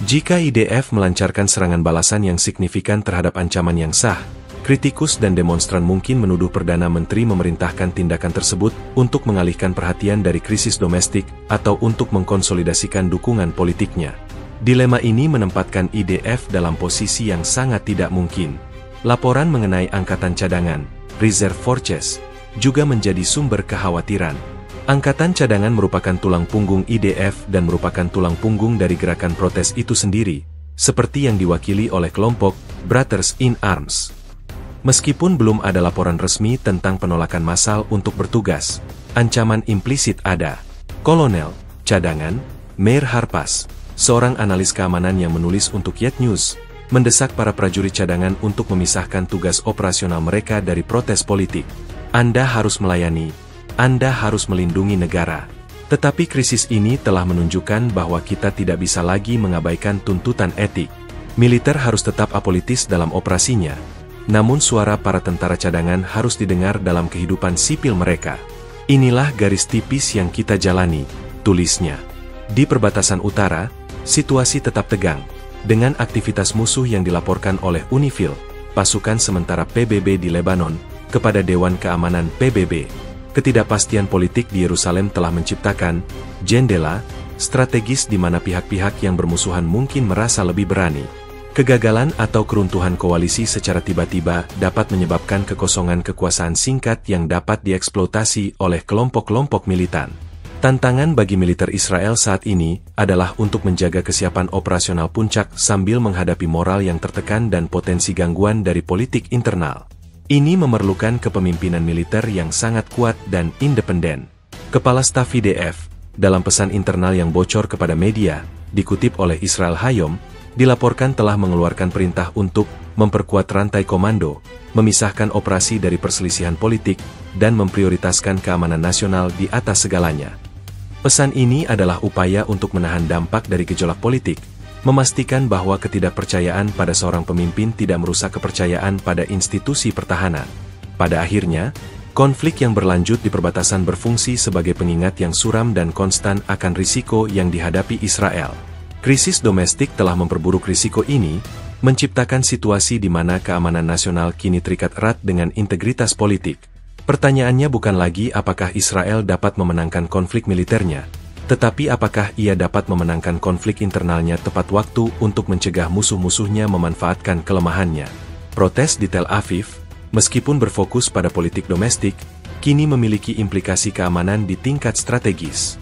Jika IDF melancarkan serangan balasan yang signifikan terhadap ancaman yang sah, kritikus dan demonstran mungkin menuduh Perdana Menteri memerintahkan tindakan tersebut untuk mengalihkan perhatian dari krisis domestik atau untuk mengkonsolidasikan dukungan politiknya. Dilema ini menempatkan IDF dalam posisi yang sangat tidak mungkin. Laporan mengenai Angkatan Cadangan, Reserve Forces, juga menjadi sumber kekhawatiran. Angkatan Cadangan merupakan tulang punggung IDF dan merupakan tulang punggung dari gerakan protes itu sendiri, seperti yang diwakili oleh kelompok Brothers in Arms. Meskipun belum ada laporan resmi tentang penolakan massal untuk bertugas, ancaman implisit ada. Kolonel Cadangan Meir Harpas, seorang analis keamanan yang menulis untuk Yet News, mendesak para prajurit cadangan untuk memisahkan tugas operasional mereka dari protes politik. Anda harus melayani, Anda harus melindungi negara. Tetapi krisis ini telah menunjukkan bahwa kita tidak bisa lagi mengabaikan tuntutan etik. Militer harus tetap apolitis dalam operasinya, namun suara para tentara cadangan harus didengar dalam kehidupan sipil mereka. Inilah garis tipis yang kita jalani, tulisnya. Di perbatasan utara, situasi tetap tegang, dengan aktivitas musuh yang dilaporkan oleh UNIFIL, pasukan sementara PBB di Lebanon, kepada Dewan Keamanan PBB. Ketidakpastian politik di Yerusalem telah menciptakan jendela strategis di mana pihak-pihak yang bermusuhan mungkin merasa lebih berani. Kegagalan atau keruntuhan koalisi secara tiba-tiba dapat menyebabkan kekosongan kekuasaan singkat yang dapat dieksploitasi oleh kelompok-kelompok militan. Tantangan bagi militer Israel saat ini adalah untuk menjaga kesiapan operasional puncak sambil menghadapi moral yang tertekan dan potensi gangguan dari politik internal. Ini memerlukan kepemimpinan militer yang sangat kuat dan independen. Kepala Staf IDF, dalam pesan internal yang bocor kepada media, dikutip oleh Israel Hayom, dilaporkan telah mengeluarkan perintah untuk memperkuat rantai komando, memisahkan operasi dari perselisihan politik, dan memprioritaskan keamanan nasional di atas segalanya. Pesan ini adalah upaya untuk menahan dampak dari gejolak politik, memastikan bahwa ketidakpercayaan pada seorang pemimpin tidak merusak kepercayaan pada institusi pertahanan. Pada akhirnya, konflik yang berlanjut di perbatasan berfungsi sebagai pengingat yang suram dan konstan akan risiko yang dihadapi Israel. Krisis domestik telah memperburuk risiko ini, menciptakan situasi di mana keamanan nasional kini terikat erat dengan integritas politik. Pertanyaannya bukan lagi apakah Israel dapat memenangkan konflik militernya, tetapi apakah ia dapat memenangkan konflik internalnya tepat waktu untuk mencegah musuh-musuhnya memanfaatkan kelemahannya. Protes di Tel Aviv, meskipun berfokus pada politik domestik, kini memiliki implikasi keamanan di tingkat strategis.